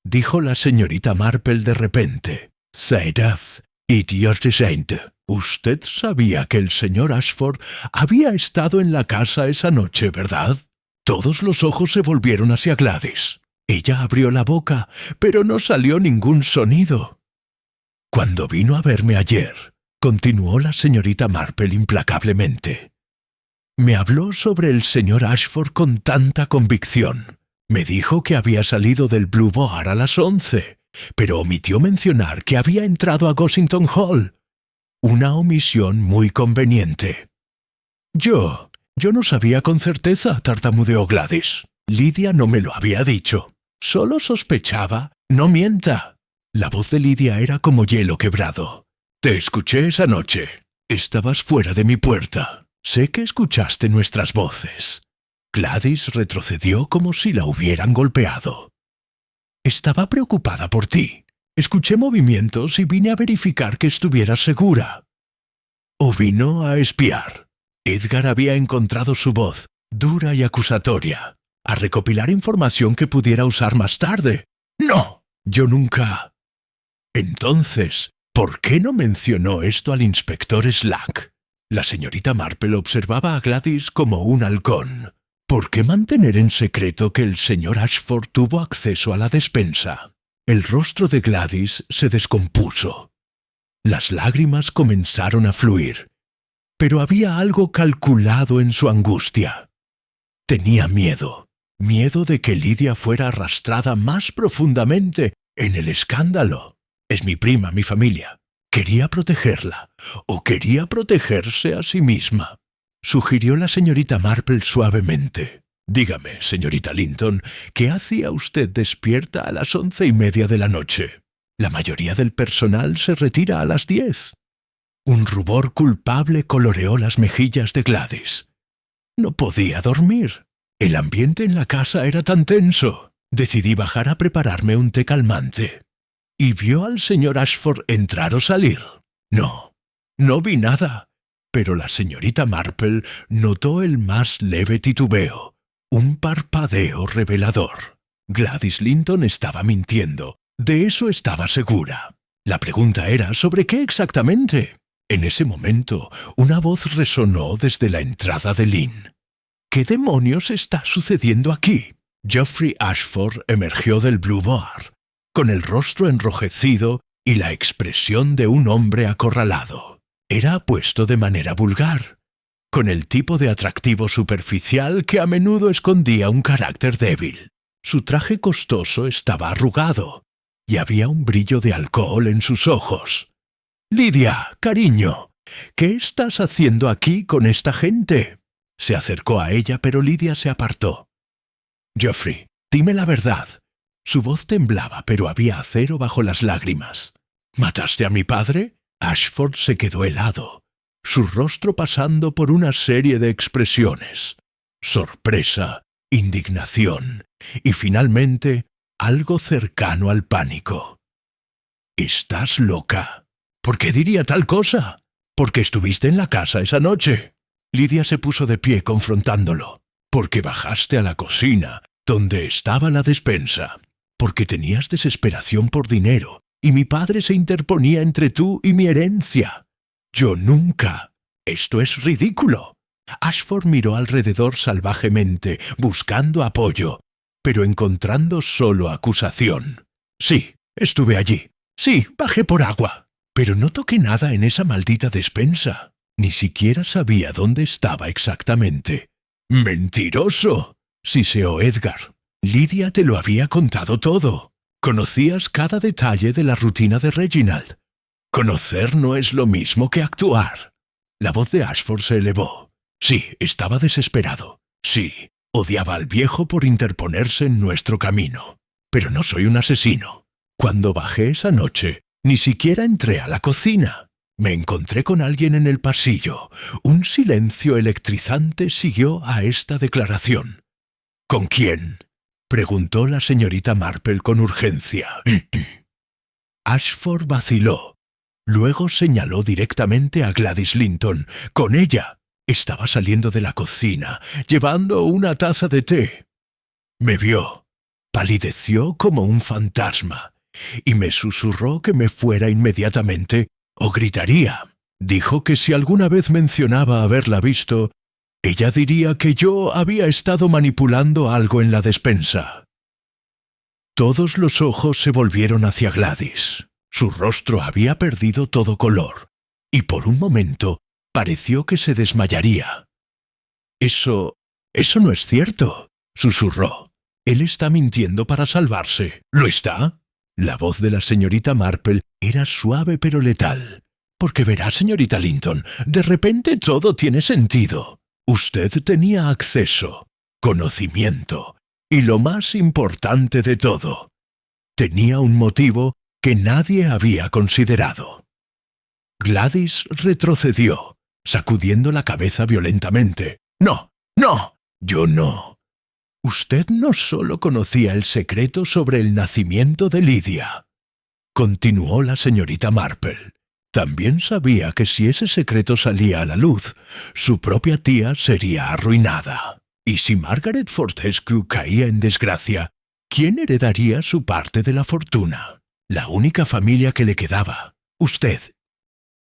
dijo la señorita Marple de repente, «Seid idiotesente. Usted sabía que el señor Ashford había estado en la casa esa noche, ¿verdad?» Todos los ojos se volvieron hacia Gladys. Ella abrió la boca, pero no salió ningún sonido. «Cuando vino a verme ayer», continuó la señorita Marple implacablemente, «me habló sobre el señor Ashford con tanta convicción. Me dijo que había salido del Blue Boar a las 11, pero omitió mencionar que había entrado a Gossington Hall. Una omisión muy conveniente». Yo no sabía con certeza», tartamudeó Gladys. «Lidia no me lo había dicho. Solo sospechaba». «No mienta». La voz de Lidia era como hielo quebrado. «Te escuché esa noche. Estabas fuera de mi puerta. Sé que escuchaste nuestras voces». Gladys retrocedió como si la hubieran golpeado. «Estaba preocupada por ti. Escuché movimientos y vine a verificar que estuvieras segura». «¿O vino a espiar?» Edgar había encontrado su voz, dura y acusatoria, a recopilar información que pudiera usar más tarde. «No, yo nunca». «Entonces, ¿por qué no mencionó esto al inspector Slack?» La señorita Marple observaba a Gladys como un halcón. ¿Por qué mantener en secreto que el señor Ashford tuvo acceso a la despensa? El rostro de Gladys se descompuso. Las lágrimas comenzaron a fluir, pero había algo calculado en su angustia. Tenía miedo de que Lidia fuera arrastrada más profundamente en el escándalo. Es mi prima, mi familia. Quería protegerla, o quería protegerse a sí misma. Sugirió la señorita Marple suavemente. «Dígame, señorita Linton, ¿qué hacía usted despierta a las 11:30 de la noche? La mayoría del personal se retira a las 10». Un rubor culpable coloreó las mejillas de Gladys. No podía dormir. El ambiente en la casa era tan tenso. Decidí bajar a prepararme un té calmante. ¿Y vio al señor Ashford entrar o salir? No vi nada. Pero la señorita Marple notó el más leve titubeo, un parpadeo revelador. Gladys Linton estaba mintiendo. De eso estaba segura. La pregunta era ¿sobre qué exactamente? En ese momento, una voz resonó desde la entrada de Lynn. «¿Qué demonios está sucediendo aquí?» Geoffrey Ashford emergió del Blue Boar, con el rostro enrojecido y la expresión de un hombre acorralado. Era apuesto de manera vulgar, con el tipo de atractivo superficial que a menudo escondía un carácter débil. Su traje costoso estaba arrugado, y había un brillo de alcohol en sus ojos. «Lidia, cariño, ¿qué estás haciendo aquí con esta gente?» Se acercó a ella, pero Lidia se apartó. «Geoffrey, dime la verdad». Su voz temblaba, pero había acero bajo las lágrimas. «¿Mataste a mi padre?» Ashford se quedó helado, su rostro pasando por una serie de expresiones. Sorpresa, indignación y finalmente algo cercano al pánico. Estás loca. ¿Por qué diría tal cosa? Porque estuviste en la casa esa noche. Lidia se puso de pie confrontándolo. Porque bajaste a la cocina, donde estaba la despensa. Porque tenías desesperación por dinero, y mi padre se interponía entre tú y mi herencia. Yo nunca. Esto es ridículo. Ashford miró alrededor salvajemente, buscando apoyo, pero encontrando solo acusación. Sí, estuve allí. Sí, bajé por agua. Pero no toqué nada en esa maldita despensa. Ni siquiera sabía dónde estaba exactamente. ¡Mentiroso!, siseó Edgar. Lidia te lo había contado todo. Conocías cada detalle de la rutina de Reginald. Conocer no es lo mismo que actuar. La voz de Ashford se elevó. Sí, estaba desesperado. Sí, odiaba al viejo por interponerse en nuestro camino. Pero no soy un asesino. Cuando bajé esa noche, ni siquiera entré a la cocina. Me encontré con alguien en el pasillo. Un silencio electrizante siguió a esta declaración. ¿Con quién?, preguntó la señorita Marple con urgencia. Ashford vaciló. Luego señaló directamente a Gladys Linton. Con ella. Estaba saliendo de la cocina, llevando una taza de té. Me vio. Palideció como un fantasma, y me susurró que me fuera inmediatamente o gritaría. Dijo que si alguna vez mencionaba haberla visto, ella diría que yo había estado manipulando algo en la despensa. Todos los ojos se volvieron hacia Gladys. Su rostro había perdido todo color, y por un momento pareció que se desmayaría. Eso no es cierto, susurró. Él está mintiendo para salvarse. ¿Lo está? La voz de la señorita Marple era suave pero letal. Porque verá, señorita Linton, de repente todo tiene sentido. Usted tenía acceso, conocimiento, y lo más importante de todo, tenía un motivo que nadie había considerado. Gladys retrocedió, sacudiendo la cabeza violentamente. ¡No! ¡No! Yo no. Usted no solo conocía el secreto sobre el nacimiento de Lidia, continuó la señorita Marple. También sabía que si ese secreto salía a la luz, su propia tía sería arruinada. Y si Margaret Fortescue caía en desgracia, ¿quién heredaría su parte de la fortuna? La única familia que le quedaba, usted.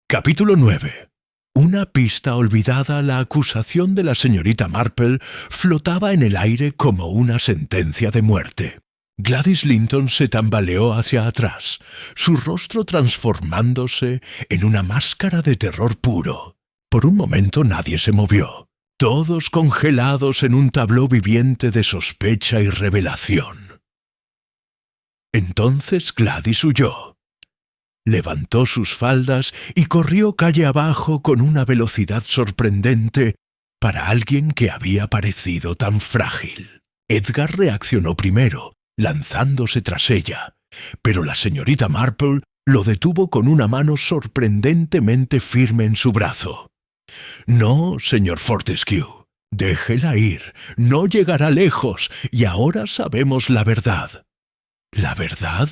Capítulo 9. Una pista olvidada. La acusación de la señorita Marple flotaba en el aire como una sentencia de muerte. Gladys Linton se tambaleó hacia atrás, su rostro transformándose en una máscara de terror puro. Por un momento nadie se movió, todos congelados en un tabló viviente de sospecha y revelación. Entonces Gladys huyó. Levantó sus faldas y corrió calle abajo con una velocidad sorprendente para alguien que había parecido tan frágil. Edgar reaccionó primero, lanzándose tras ella, pero la señorita Marple lo detuvo con una mano sorprendentemente firme en su brazo. «No, señor Fortescue, déjela ir, no llegará lejos, y ahora sabemos la verdad». ¿La verdad?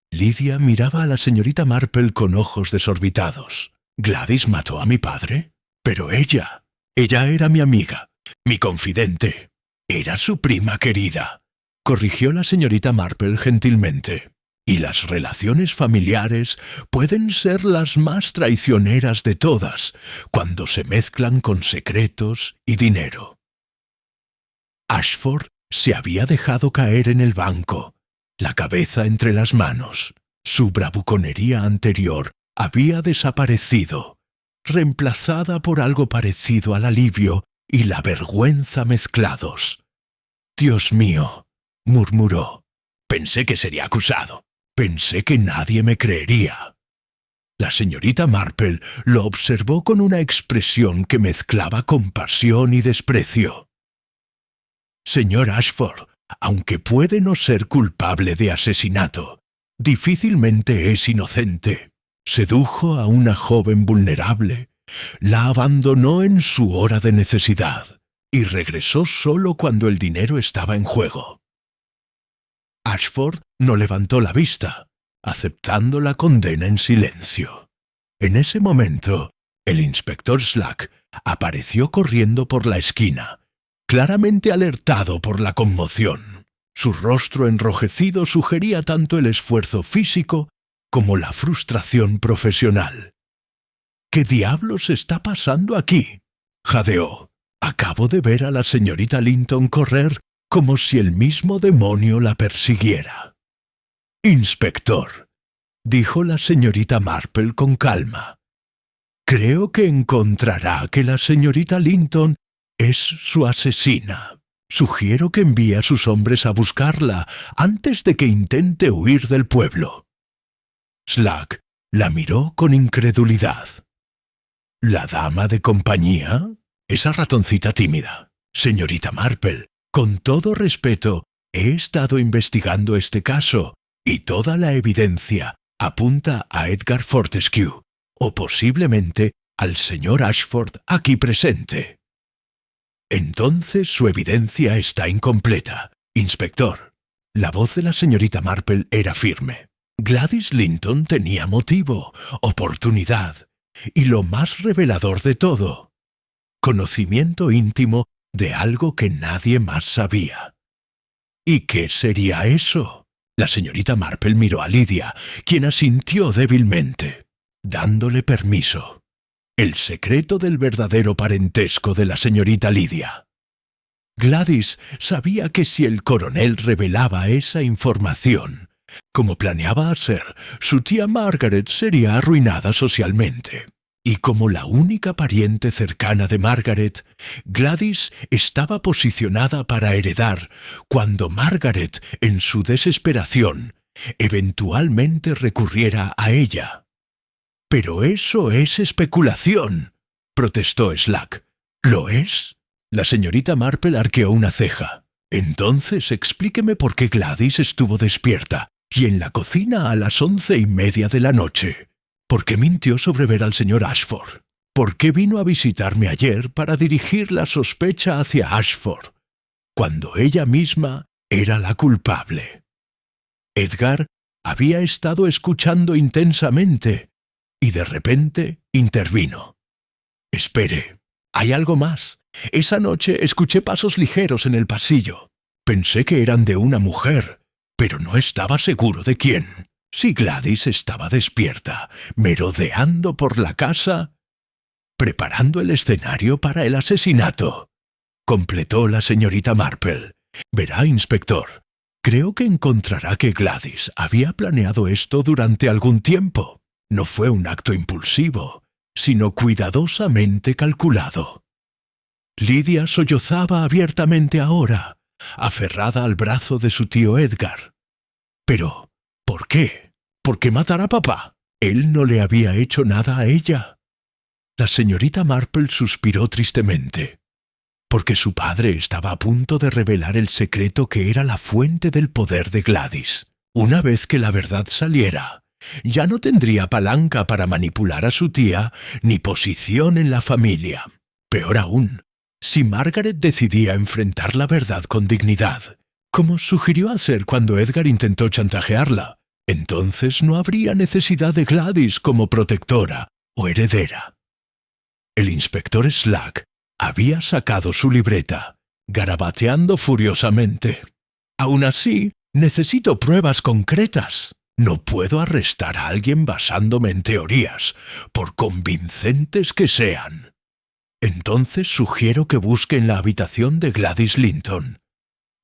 Lidia miraba a la señorita Marple con ojos desorbitados. ¿Gladys mató a mi padre? Pero ella era mi amiga, mi confidente. Era su prima querida, corrigió la señorita Marple gentilmente. Y las relaciones familiares pueden ser las más traicioneras de todas cuando se mezclan con secretos y dinero. Ashford se había dejado caer en el banco, la cabeza entre las manos. Su bravuconería anterior había desaparecido, reemplazada por algo parecido al alivio y la vergüenza mezclados. «Dios mío», murmuró. «Pensé que sería acusado. Pensé que nadie me creería». La señorita Marple lo observó con una expresión que mezclaba compasión y desprecio. «Señor Ashford, aunque puede no ser culpable de asesinato, difícilmente es inocente. Sedujo a una joven vulnerable, la abandonó en su hora de necesidad y regresó solo cuando el dinero estaba en juego». Ashford no levantó la vista. aceptando la condena en silencio. En ese momento, el inspector Slack apareció corriendo por la esquina, claramente alertado por la conmoción. Su rostro enrojecido sugería tanto el esfuerzo físico como la frustración profesional. ¿Qué diablos está pasando aquí?, jadeó. Acabo de ver a la señorita Linton correr como si el mismo demonio la persiguiera. «Inspector», dijo la señorita Marple con calma, «creo que encontrará que la señorita Linton es su asesina. Sugiero que envíe a sus hombres a buscarla antes de que intente huir del pueblo». Slack la miró con incredulidad. «¿La dama de compañía? Esa ratoncita tímida. Señorita Marple, con todo respeto, he estado investigando este caso y toda la evidencia apunta a Edgar Fortescue, o posiblemente al señor Ashford aquí presente». «Entonces su evidencia está incompleta, inspector». La voz de la señorita Marple era firme. Gladys Linton tenía motivo, oportunidad, y lo más revelador de todo, conocimiento íntimo de algo que nadie más sabía. ¿Y qué sería eso? La señorita Marple miró a Lydia, quien asintió débilmente, dándole permiso. El secreto del verdadero parentesco de la señorita Lydia. Gladys sabía que si el coronel revelaba esa información, como planeaba hacer, su tía Margaret sería arruinada socialmente. Y como la única pariente cercana de Margaret, Gladys estaba posicionada para heredar cuando Margaret, en su desesperación, eventualmente recurriera a ella. «Pero eso es especulación», protestó Slack. «¿Lo es?» La señorita Marple arqueó una ceja. «Entonces explíqueme por qué Gladys estuvo despierta y en la cocina a las 11:30 de la noche. ¿Por qué mintió sobre ver al señor Ashford? ¿Por qué vino a visitarme ayer para dirigir la sospecha hacia Ashford, cuando ella misma era la culpable?» Edgar había estado escuchando intensamente y de repente intervino. «Espere, hay algo más. Esa noche escuché pasos ligeros en el pasillo. Pensé que eran de una mujer, pero no estaba seguro de quién. Si Gladys estaba despierta, merodeando por la casa, preparando el escenario para el asesinato», completó la señorita Marple. «Verá, inspector, creo que encontrará que Gladys había planeado esto durante algún tiempo. No fue un acto impulsivo, sino cuidadosamente calculado». Lydia sollozaba abiertamente ahora, aferrada al brazo de su tío Edgar. «Pero, ¿por qué? ¿Por qué matar a papá? Él no le había hecho nada a ella». La señorita Marple suspiró tristemente, porque su padre estaba a punto de revelar el secreto que era la fuente del poder de Gladys. Una vez que la verdad saliera, ya no tendría palanca para manipular a su tía ni posición en la familia. Peor aún, si Margaret decidía enfrentar la verdad con dignidad, como sugirió hacer cuando Edgar intentó chantajearla, entonces no habría necesidad de Gladys como protectora o heredera. El inspector Slack había sacado su libreta, garabateando furiosamente. «Aún así, necesito pruebas concretas. No puedo arrestar a alguien basándome en teorías, por convincentes que sean. Entonces sugiero que busque en la habitación de Gladys Linton»,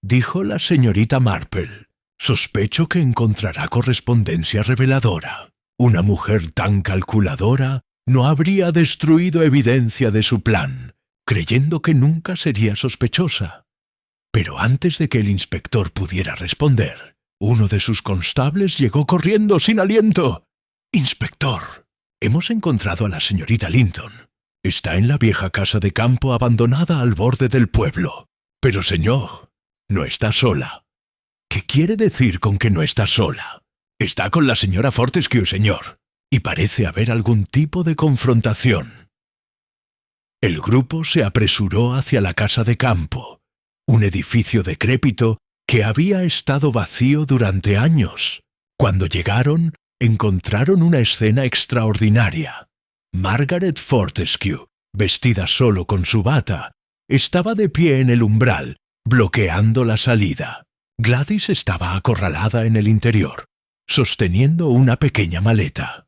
dijo la señorita Marple. «Sospecho que encontrará correspondencia reveladora. Una mujer tan calculadora no habría destruido evidencia de su plan, creyendo que nunca sería sospechosa». Pero antes de que el inspector pudiera responder, uno de sus constables llegó corriendo sin aliento. «Inspector, hemos encontrado a la señorita Linton. Está en la vieja casa de campo abandonada al borde del pueblo. Pero, señor, no está sola». «¿Qué quiere decir con que no está sola?» «Está con la señora Fortescue, señor, y parece haber algún tipo de confrontación». El grupo se apresuró hacia la casa de campo, un edificio decrépito que había estado vacío durante años. Cuando llegaron, encontraron una escena extraordinaria. Margaret Fortescue, vestida solo con su bata, estaba de pie en el umbral, bloqueando la salida. Gladys estaba acorralada en el interior, sosteniendo una pequeña maleta.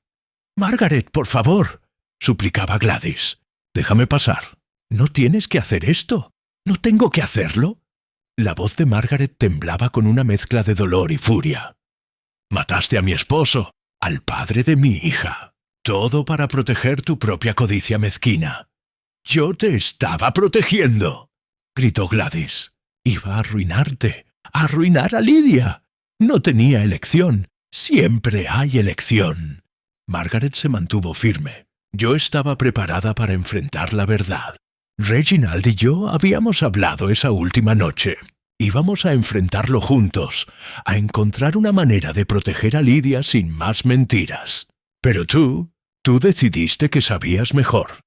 «Margaret, por favor», suplicaba Gladys. «Déjame pasar. No tienes que hacer esto. ¿No tengo que hacerlo?» La voz de Margaret temblaba con una mezcla de dolor y furia. «Mataste a mi esposo, al padre de mi hija. Todo para proteger tu propia codicia mezquina». «Yo te estaba protegiendo», gritó Gladys. «Iba a arruinarte, a arruinar a Lydia. No tenía elección. Siempre hay elección». Margaret se mantuvo firme. Yo estaba preparada para enfrentar la verdad. Reginald y yo habíamos hablado esa última noche. Íbamos a enfrentarlo juntos, a encontrar una manera de proteger a Lydia sin más mentiras. Pero tú decidiste que sabías mejor.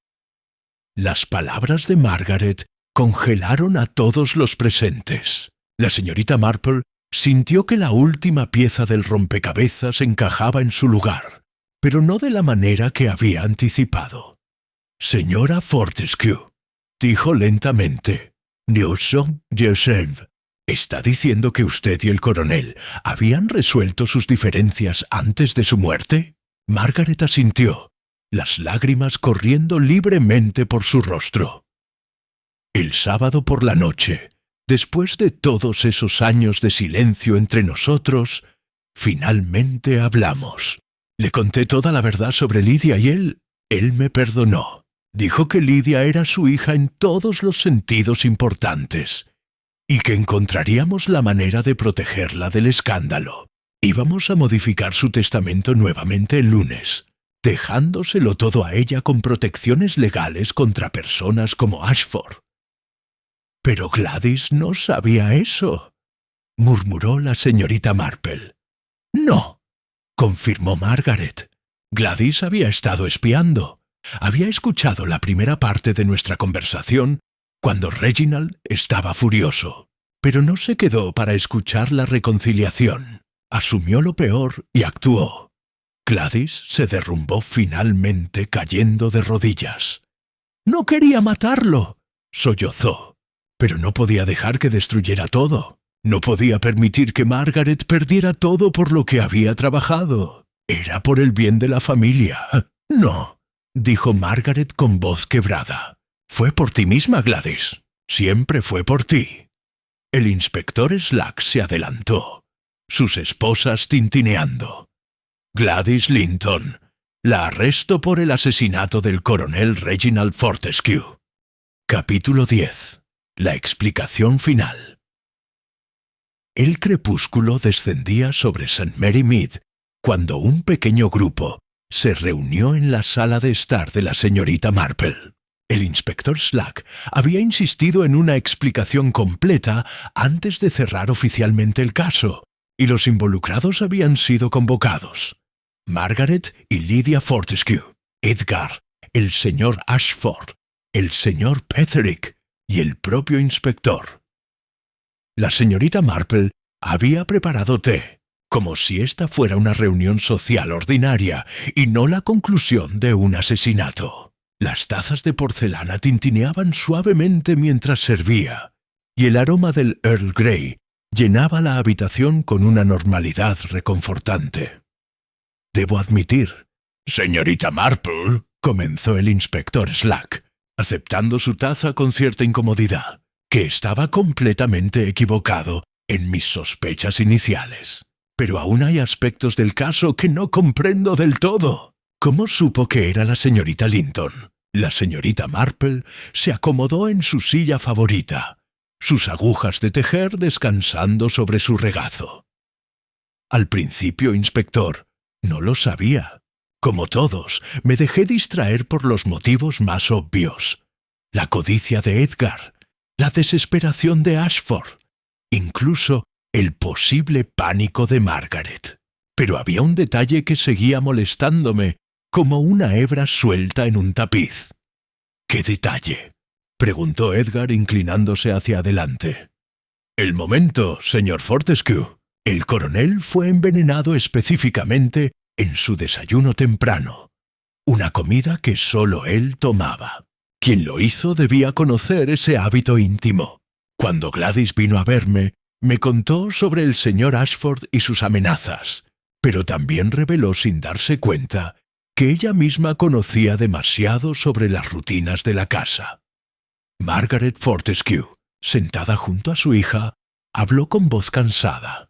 Las palabras de Margaret congelaron a todos los presentes. La señorita Marple sintió que la última pieza del rompecabezas encajaba en su lugar, pero no de la manera que había anticipado. «Señora Fortescue», dijo lentamente, «nous sommes Joseph. ¿Está diciendo que usted y el coronel habían resuelto sus diferencias antes de su muerte?» Margaret asintió, las lágrimas corriendo libremente por su rostro. El sábado por la noche, después de todos esos años de silencio entre nosotros, finalmente hablamos. Le conté toda la verdad sobre Lydia y él me perdonó. Dijo que Lydia era su hija en todos los sentidos importantes y que encontraríamos la manera de protegerla del escándalo. Íbamos a modificar su testamento nuevamente el lunes, dejándoselo todo a ella con protecciones legales contra personas como Ashford. «Pero Gladys no sabía eso», murmuró la señorita Marple. «No», confirmó Margaret. «Gladys había estado espiando. Había escuchado la primera parte de nuestra conversación cuando Reginald estaba furioso, pero no se quedó para escuchar la reconciliación. Asumió lo peor y actuó. Gladys se derrumbó finalmente cayendo de rodillas. «No quería matarlo», sollozó, «pero no podía dejar que destruyera todo. No podía permitir que Margaret perdiera todo por lo que había trabajado. Era por el bien de la familia». «No», dijo Margaret con voz quebrada. «Fue por ti misma, Gladys. Siempre fue por ti». El inspector Slack se adelantó, sus esposas tintineando. «Gladys Linton, la arresto por el asesinato del coronel Reginald Fortescue». Capítulo 10. La explicación final. El crepúsculo descendía sobre St. Mary Mead cuando un pequeño grupo se reunió en la sala de estar de la señorita Marple. El inspector Slack había insistido en una explicación completa antes de cerrar oficialmente el caso, y los involucrados habían sido convocados. Margaret y Lydia Fortescue, Edgar, el señor Ashford, el señor Petherick y el propio inspector. La señorita Marple había preparado té, como si esta fuera una reunión social ordinaria y no la conclusión de un asesinato. Las tazas de porcelana tintineaban suavemente mientras servía, y el aroma del Earl Grey llenaba la habitación con una normalidad reconfortante. «Debo admitir, señorita Marple», comenzó el inspector Slack, aceptando su taza con cierta incomodidad, «que estaba completamente equivocado en mis sospechas iniciales. Pero aún hay aspectos del caso que no comprendo del todo. ¿Cómo supo que era la señorita Linton?» La señorita Marple se acomodó en su silla favorita, sus agujas de tejer descansando sobre su regazo. «Al principio, inspector, no lo sabía. Como todos, me dejé distraer por los motivos más obvios. La codicia de Edgar, la desesperación de Ashford, incluso el posible pánico de Margaret. Pero había un detalle que seguía molestándome como una hebra suelta en un tapiz». «¿Qué detalle?», preguntó Edgar inclinándose hacia adelante. «El momento, señor Fortescue, El coronel fue envenenado específicamente en su desayuno temprano, una comida que solo él tomaba. Quien lo hizo debía conocer ese hábito íntimo. Cuando Gladys vino a verme, me contó sobre el señor Ashford y sus amenazas, pero también reveló sin darse cuenta que ella misma conocía demasiado sobre las rutinas de la casa. Margaret Fortescue, sentada junto a su hija, habló con voz cansada.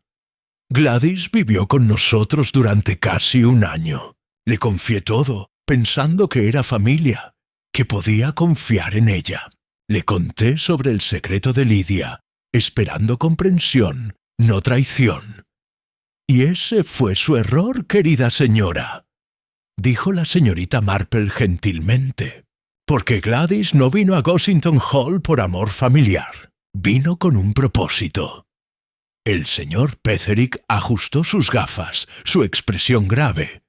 Gladys vivió con nosotros durante casi un año. Le confié todo, pensando que era familia, que podía confiar en ella. Le conté sobre el secreto de Lydia, esperando comprensión, no traición. «Y ese fue su error, querida señora», dijo la señorita Marple gentilmente, «porque Gladys no vino a Gossington Hall por amor familiar. Vino con un propósito». El señor Petherick ajustó sus gafas, su expresión grave.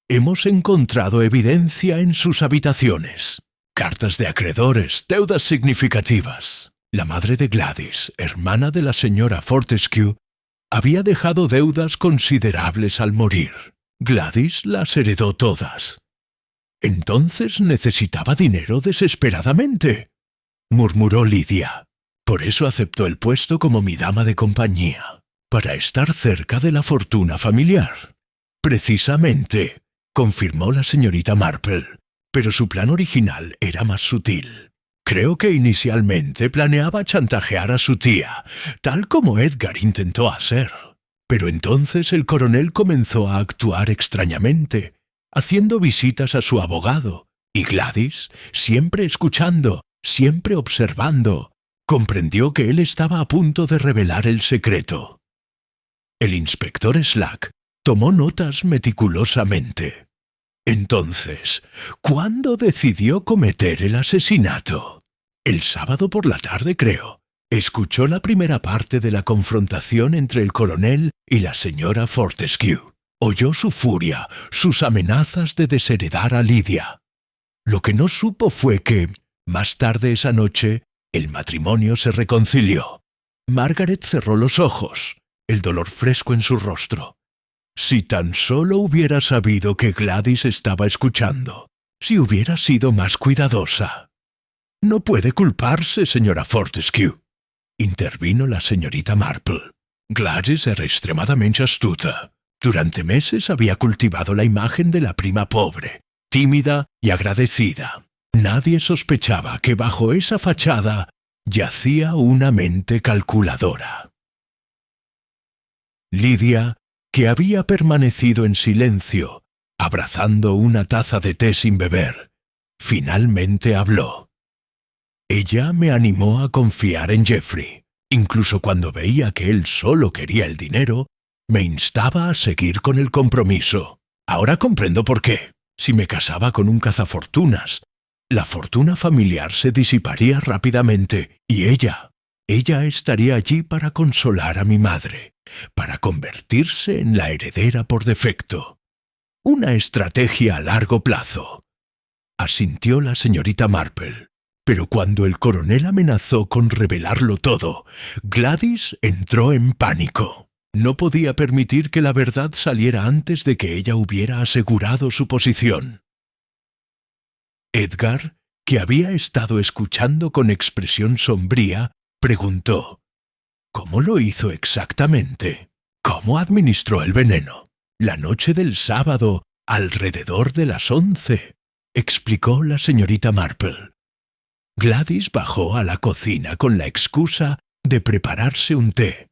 «Hemos encontrado evidencia en sus habitaciones. Cartas de acreedores, deudas significativas. La madre de Gladys, hermana de la señora Fortescue, había dejado deudas considerables al morir. Gladys las heredó todas. Entonces necesitaba dinero desesperadamente», murmuró Lydia. «Por eso aceptó el puesto como mi dama de compañía, para estar cerca de la fortuna familiar». «Precisamente», confirmó la señorita Marple, pero su plan original era más sutil. Creo que inicialmente planeaba chantajear a su tía, tal como Edgar intentó hacer. Pero entonces el coronel comenzó a actuar extrañamente, haciendo visitas a su abogado, y Gladys, siempre escuchando, siempre observando, comprendió que él estaba a punto de revelar el secreto. El inspector Slack tomó notas meticulosamente. Entonces, ¿cuándo decidió cometer el asesinato? El sábado por la tarde, creo. Escuchó la primera parte de la confrontación entre el coronel y la señora Fortescue. Oyó su furia, sus amenazas de desheredar a Lydia. Lo que no supo fue que, más tarde esa noche, el matrimonio se reconcilió. Margaret cerró los ojos, el dolor fresco en su rostro. Si tan solo hubiera sabido que Gladys estaba escuchando, si hubiera sido más cuidadosa. «No puede culparse, señora Fortescue», intervino la señorita Marple. «Gladys era extremadamente astuta. Durante meses había cultivado la imagen de la prima pobre, tímida y agradecida. Nadie sospechaba que bajo esa fachada yacía una mente calculadora». Lydia, que había permanecido en silencio, abrazando una taza de té sin beber, finalmente habló. Ella me animó a confiar en Geoffrey. Incluso cuando veía que él solo quería el dinero, me instaba a seguir con el compromiso. Ahora comprendo por qué. Si me casaba con un cazafortunas, la fortuna familiar se disiparía rápidamente y ella estaría allí para consolar a mi madre, para convertirse en la heredera por defecto. Una estrategia a largo plazo. Asintió la señorita Marple. Pero cuando el coronel amenazó con revelarlo todo, Gladys entró en pánico. No podía permitir que la verdad saliera antes de que ella hubiera asegurado su posición. Edgar, que había estado escuchando con expresión sombría, preguntó: «¿Cómo lo hizo exactamente? ¿Cómo administró el veneno?» «La noche del sábado, alrededor de las 11», explicó la señorita Marple. Gladys bajó a la cocina con la excusa de prepararse un té.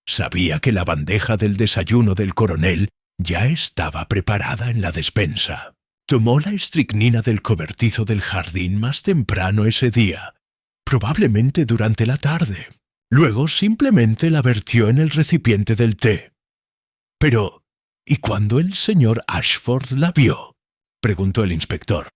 Sabía que la bandeja del desayuno del coronel ya estaba preparada en la despensa. Tomó la estricnina del cobertizo del jardín más temprano ese día, probablemente durante la tarde. Luego simplemente la vertió en el recipiente del té. «Pero, ¿y cuando el señor Ashford la vio?», preguntó el inspector.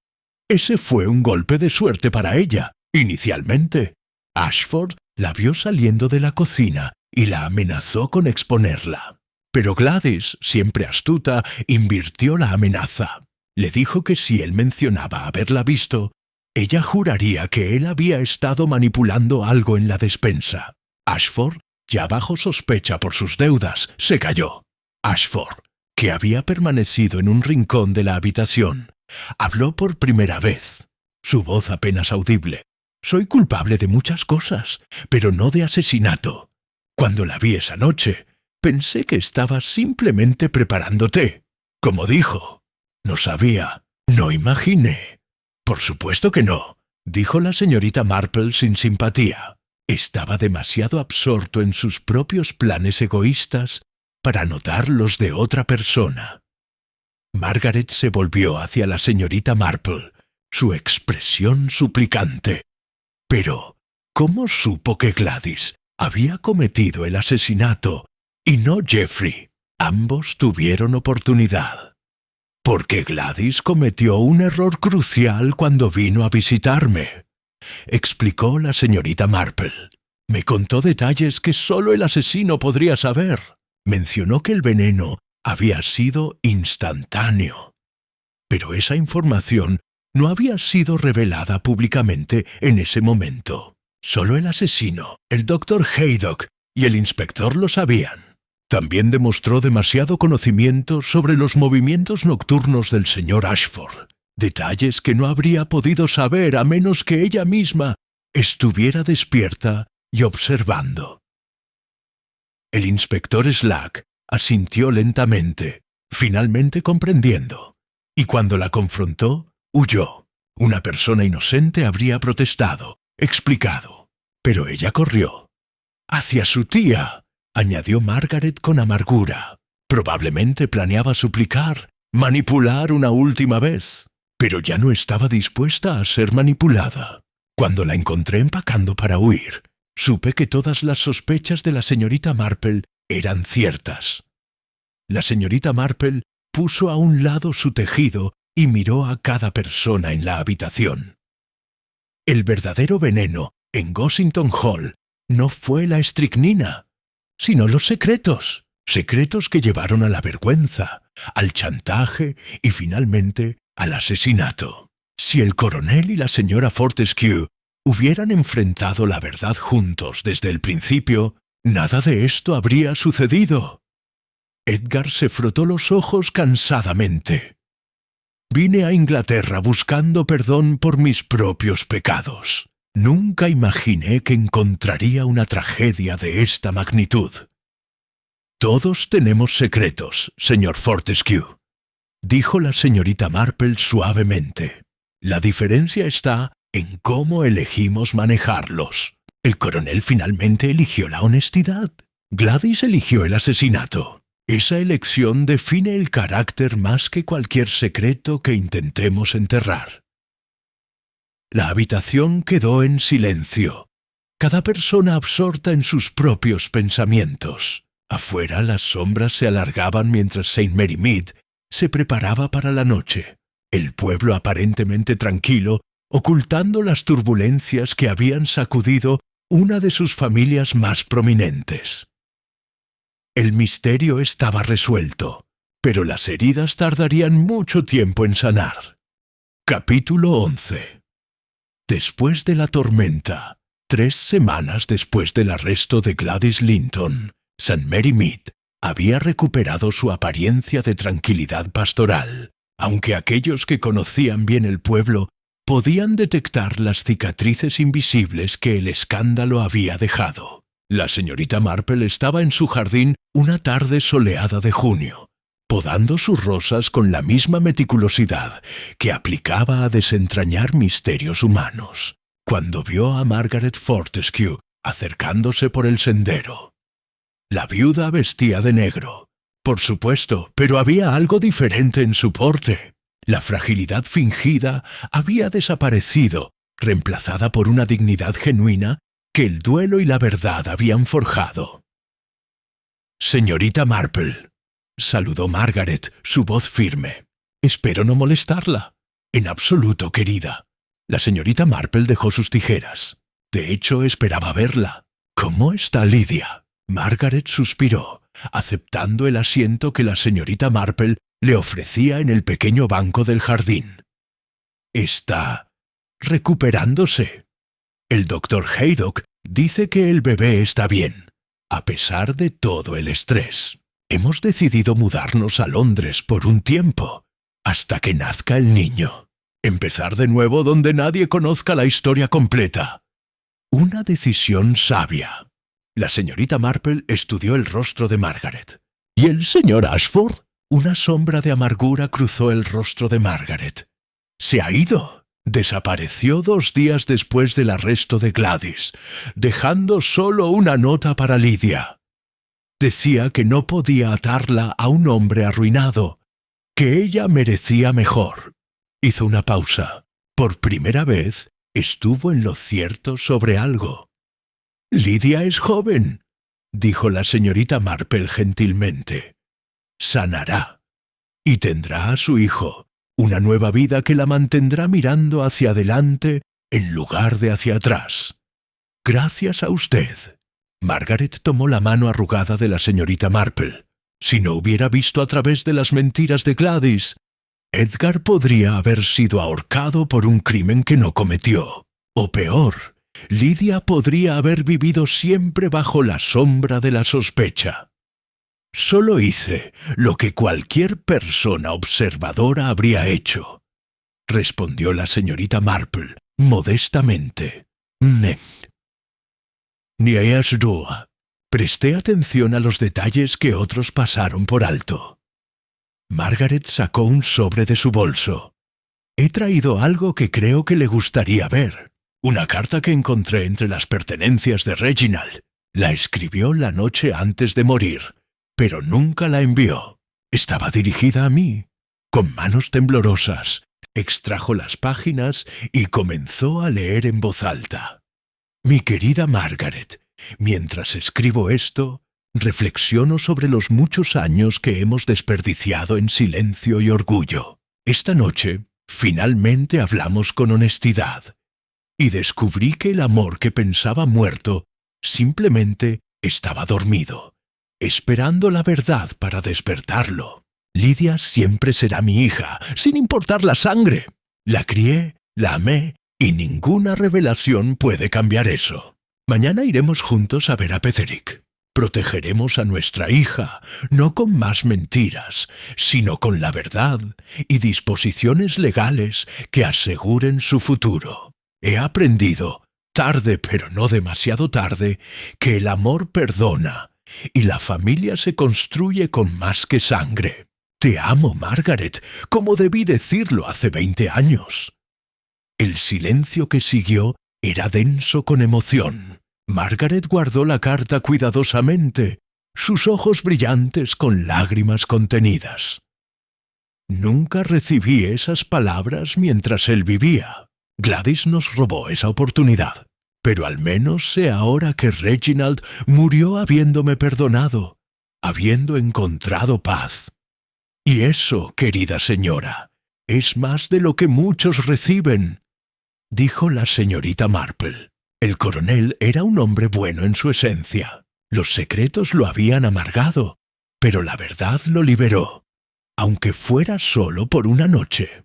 «Ese fue un golpe de suerte para ella, inicialmente. Ashford la vio saliendo de la cocina y la amenazó con exponerla. Pero Gladys, siempre astuta, invirtió la amenaza. Le dijo que si él mencionaba haberla visto, ella juraría que él había estado manipulando algo en la despensa. Ashford ya bajo sospecha por sus deudas, se calló. Ashford, que había permanecido en un rincón de la habitación, habló por primera vez, su voz apenas audible. «Soy culpable de muchas cosas, pero no de asesinato. Cuando la vi esa noche, pensé que estaba simplemente preparando té. Como dijo, no sabía, no imaginé». «Por supuesto que no», dijo la señorita Marple sin simpatía. Estaba demasiado absorto en sus propios planes egoístas para notar los de otra persona. Margaret se volvió hacia la señorita Marple, su expresión suplicante. Pero, ¿cómo supo que Gladys había cometido el asesinato y no Geoffrey? Ambos tuvieron oportunidad. «Porque Gladys cometió un error crucial cuando vino a visitarme», explicó la señorita Marple. «Me contó detalles que solo el asesino podría saber. Mencionó que el veneno había sido instantáneo. Pero esa información no había sido revelada públicamente en ese momento. Solo el asesino, el doctor Haydock y el inspector lo sabían. También demostró demasiado conocimiento sobre los movimientos nocturnos del señor Ashford, detalles que no habría podido saber a menos que ella misma estuviera despierta y observando». El inspector Slack asintió lentamente, finalmente comprendiendo, y cuando la confrontó, huyó. Una persona inocente habría protestado, explicado, pero ella corrió. «Hacia su tía», añadió Margaret con amargura. Probablemente planeaba suplicar, manipular una última vez, pero ya no estaba dispuesta a ser manipulada. Cuando la encontré empacando para huir, supe que todas las sospechas de la señorita Marple eran ciertas. La señorita Marple puso a un lado su tejido y miró a cada persona en la habitación. El verdadero veneno en Gossington Hall no fue la estricnina, sino los secretos, secretos que llevaron a la vergüenza, al chantaje y finalmente al asesinato. Si el coronel y la señora Fortescue hubieran enfrentado la verdad juntos desde el principio, nada de esto habría sucedido. Edgar se frotó los ojos cansadamente. «Vine a Inglaterra buscando perdón por mis propios pecados. Nunca imaginé que encontraría una tragedia de esta magnitud». «Todos tenemos secretos, señor Fortescue», dijo la señorita Marple suavemente. «La diferencia está en cómo elegimos manejarlos. El coronel finalmente eligió la honestidad. Gladys eligió el asesinato. Esa elección define el carácter más que cualquier secreto que intentemos enterrar». La habitación quedó en silencio, cada persona absorta en sus propios pensamientos. Afuera las sombras se alargaban mientras St. Mary Mead se preparaba para la noche. El pueblo aparentemente tranquilo, ocultando las turbulencias que habían sacudido una de sus familias más prominentes. El misterio estaba resuelto, pero las heridas tardarían mucho tiempo en sanar. Capítulo 11. Después de la tormenta, 3 semanas después del arresto de Gladys Linton, St. Mary Mead había recuperado su apariencia de tranquilidad pastoral, aunque aquellos que conocían bien el pueblo podían detectar las cicatrices invisibles que el escándalo había dejado. La señorita Marple estaba en su jardín una tarde soleada de junio, podando sus rosas con la misma meticulosidad que aplicaba a desentrañar misterios humanos, cuando vio a Margaret Fortescue acercándose por el sendero. La viuda vestía de negro, por supuesto, pero había algo diferente en su porte. La fragilidad fingida había desaparecido, reemplazada por una dignidad genuina que el duelo y la verdad habían forjado. «Señorita Marple», saludó Margaret, su voz firme. «Espero no molestarla». «En absoluto, querida». La señorita Marple dejó sus tijeras. De hecho, esperaba verla. «¿Cómo está Lidia?». Margaret suspiró, aceptando el asiento que la señorita Marple le ofrecía en el pequeño banco del jardín. «Está recuperándose. El doctor Haydock dice que el bebé está bien. a pesar de todo el estrés. Hemos decidido mudarnos a Londres por un tiempo, hasta que nazca el niño. Empezar de nuevo donde nadie conozca la historia completa. Una decisión sabia. La señorita Marple estudió el rostro de Margaret. ¿Y el señor Ashford? Una sombra de amargura cruzó el rostro de Margaret. Se ha ido. Desapareció 2 días después del arresto de Gladys, dejando solo una nota para Lydia. Decía que no podía atarla a un hombre arruinado, que ella merecía mejor. Hizo una pausa. Por primera vez estuvo en lo cierto sobre algo. «Lydia es joven», dijo la señorita Marple gentilmente. «Sanará. Y tendrá a su hijo, una nueva vida que la mantendrá mirando hacia adelante en lugar de hacia atrás. Gracias a usted». Margaret tomó la mano arrugada de la señorita Marple. Si no hubiera visto a través de las mentiras de Gladys, Edgar podría haber sido ahorcado por un crimen que no cometió. O peor, Lydia podría haber vivido siempre bajo la sombra de la sospecha. «Solo hice lo que cualquier persona observadora habría hecho», respondió la señorita Marple, modestamente. «Ni es duda. Presté atención a los detalles que otros pasaron por alto». Margaret sacó un sobre de su bolso. «He traído algo que creo que le gustaría ver. Una carta que encontré entre las pertenencias de Reginald. La escribió la noche antes de morir, pero nunca la envió. Estaba dirigida a mí». Con manos temblorosas, extrajo las páginas y comenzó a leer en voz alta. «Mi querida Margaret, mientras escribo esto, reflexiono sobre los muchos años que hemos desperdiciado en silencio y orgullo. Esta noche, finalmente hablamos con honestidad, y descubrí que el amor que pensaba muerto simplemente estaba dormido, esperando la verdad para despertarlo. Lydia siempre será mi hija, sin importar la sangre. La crié, la amé, y ninguna revelación puede cambiar eso. Mañana iremos juntos a ver a Petherick. Protegeremos a nuestra hija, no con más mentiras, sino con la verdad y disposiciones legales que aseguren su futuro. He aprendido, tarde pero no demasiado tarde, que el amor perdona y la familia se construye con más que sangre. Te amo, Margaret, como debí decirlo hace 20 años. El silencio que siguió era denso con emoción. Margaret guardó la carta cuidadosamente, sus ojos brillantes con lágrimas contenidas. Nunca recibí esas palabras mientras él vivía. Gladys nos robó esa oportunidad. Pero al menos sé ahora que Reginald murió habiéndome perdonado, habiendo encontrado paz. Y eso, querida señora, es más de lo que muchos reciben, dijo la señorita Marple. El coronel era un hombre bueno en su esencia. Los secretos lo habían amargado, pero la verdad lo liberó, aunque fuera solo por una noche.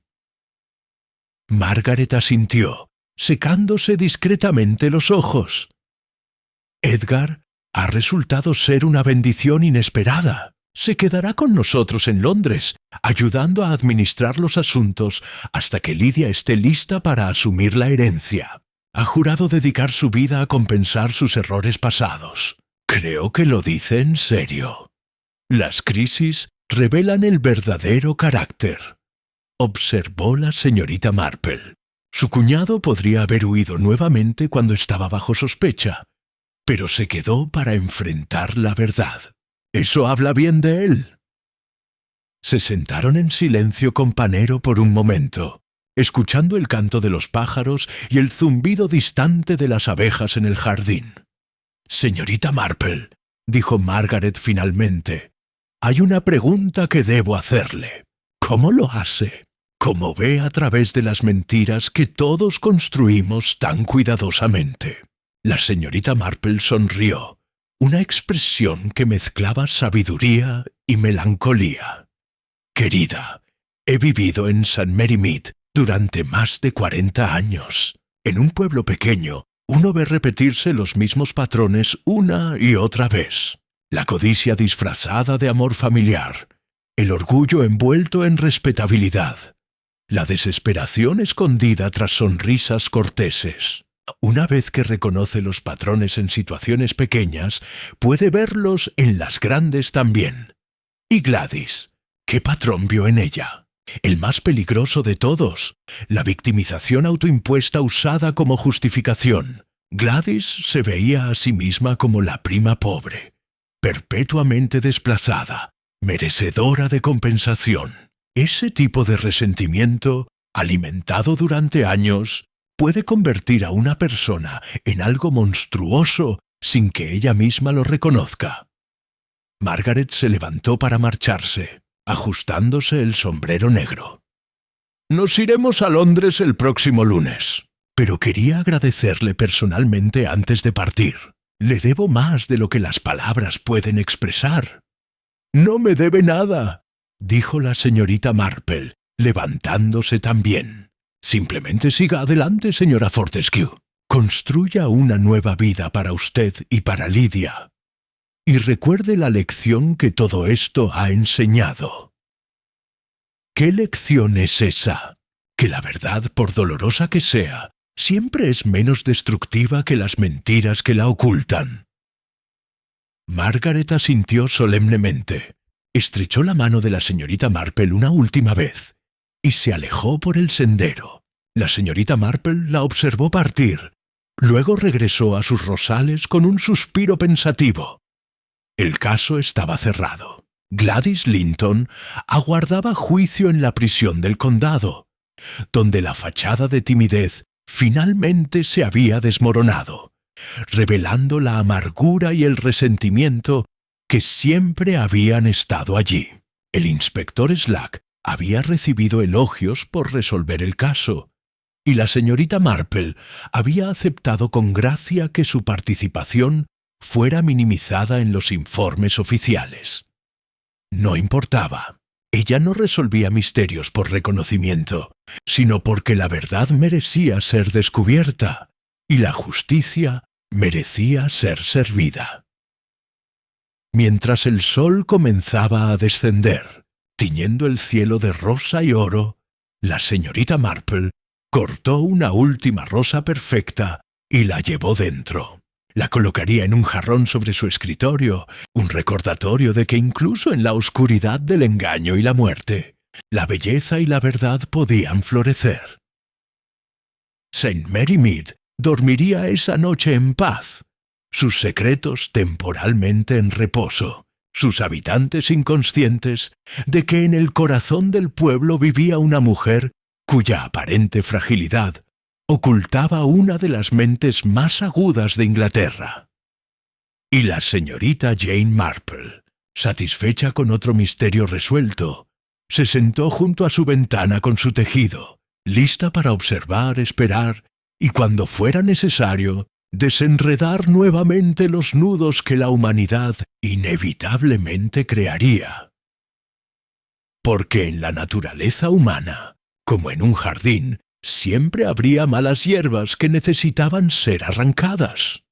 Margaret asintió, secándose discretamente los ojos. Edgar ha resultado ser una bendición inesperada. Se quedará con nosotros en Londres, ayudando a administrar los asuntos hasta que Lydia esté lista para asumir la herencia. Ha jurado dedicar su vida a compensar sus errores pasados. Creo que lo dice en serio. Las crisis revelan el verdadero carácter, observó la señorita Marple. Su cuñado podría haber huido nuevamente cuando estaba bajo sospecha, pero se quedó para enfrentar la verdad. Eso habla bien de él. Se sentaron en silencio companero por un momento, escuchando el canto de los pájaros y el zumbido distante de las abejas en el jardín. «Señorita Marple», dijo Margaret finalmente, «hay una pregunta que debo hacerle. ¿Cómo lo hace? ¿Cómo ve a través de las mentiras que todos construimos tan cuidadosamente?» La señorita Marple sonrió, una expresión que mezclaba sabiduría y melancolía. «Querida, he vivido en St. Mary Mead durante más de 40 años, en un pueblo pequeño Uno ve repetirse los mismos patrones una y otra vez. La codicia disfrazada de amor familiar, el orgullo envuelto en respetabilidad, la desesperación escondida tras sonrisas corteses. Una vez que reconoce los patrones en situaciones pequeñas, puede verlos en las grandes también. ¿Y Gladys? ¿Qué patrón vio en ella? El más peligroso de todos, la victimización autoimpuesta usada como justificación. Gladys se veía a sí misma como la prima pobre, perpetuamente desplazada, merecedora de compensación. Ese tipo de resentimiento, alimentado durante años, puede convertir a una persona en algo monstruoso sin que ella misma lo reconozca. Margaret se levantó para marcharse, ajustándose el sombrero negro. Nos iremos a Londres el próximo lunes, pero quería agradecerle personalmente antes de partir. Le debo más de lo que las palabras pueden expresar. No me debe nada, dijo la señorita Marple, levantándose también. Simplemente siga adelante, señora Fortescue. Construya una nueva vida para usted y para Lydia. Y recuerde la lección que todo esto ha enseñado. ¿Qué lección es esa? Que la verdad, por dolorosa que sea, siempre es menos destructiva que las mentiras que la ocultan. Margaret asintió solemnemente, estrechó la mano de la señorita Marple una última vez y se alejó por el sendero. La señorita Marple la observó partir, luego regresó a sus rosales con un suspiro pensativo. El caso estaba cerrado. Gladys Linton aguardaba juicio en la prisión del condado, donde la fachada de timidez finalmente se había desmoronado, revelando la amargura y el resentimiento que siempre habían estado allí. El inspector Slack había recibido elogios por resolver el caso, y la señorita Marple había aceptado con gracia que su participación fuera minimizada en los informes oficiales. No importaba. Ella no resolvía misterios por reconocimiento, sino porque la verdad merecía ser descubierta y la justicia merecía ser servida. Mientras el sol comenzaba a descender, tiñendo el cielo de rosa y oro, la señorita Marple cortó una última rosa perfecta y la llevó dentro. La colocaría en un jarrón sobre su escritorio, un recordatorio de que incluso en la oscuridad del engaño y la muerte, la belleza y la verdad podían florecer. St. Mary Mead dormiría esa noche en paz, sus secretos temporalmente en reposo, sus habitantes inconscientes de que en el corazón del pueblo vivía una mujer cuya aparente fragilidad ocultaba una de las mentes más agudas de Inglaterra. Y la señorita Jane Marple, satisfecha con otro misterio resuelto, se sentó junto a su ventana con su tejido, lista para observar, esperar y, cuando fuera necesario, desenredar nuevamente los nudos que la humanidad inevitablemente crearía. Porque en la naturaleza humana, como en un jardín, siempre habría malas hierbas que necesitaban ser arrancadas.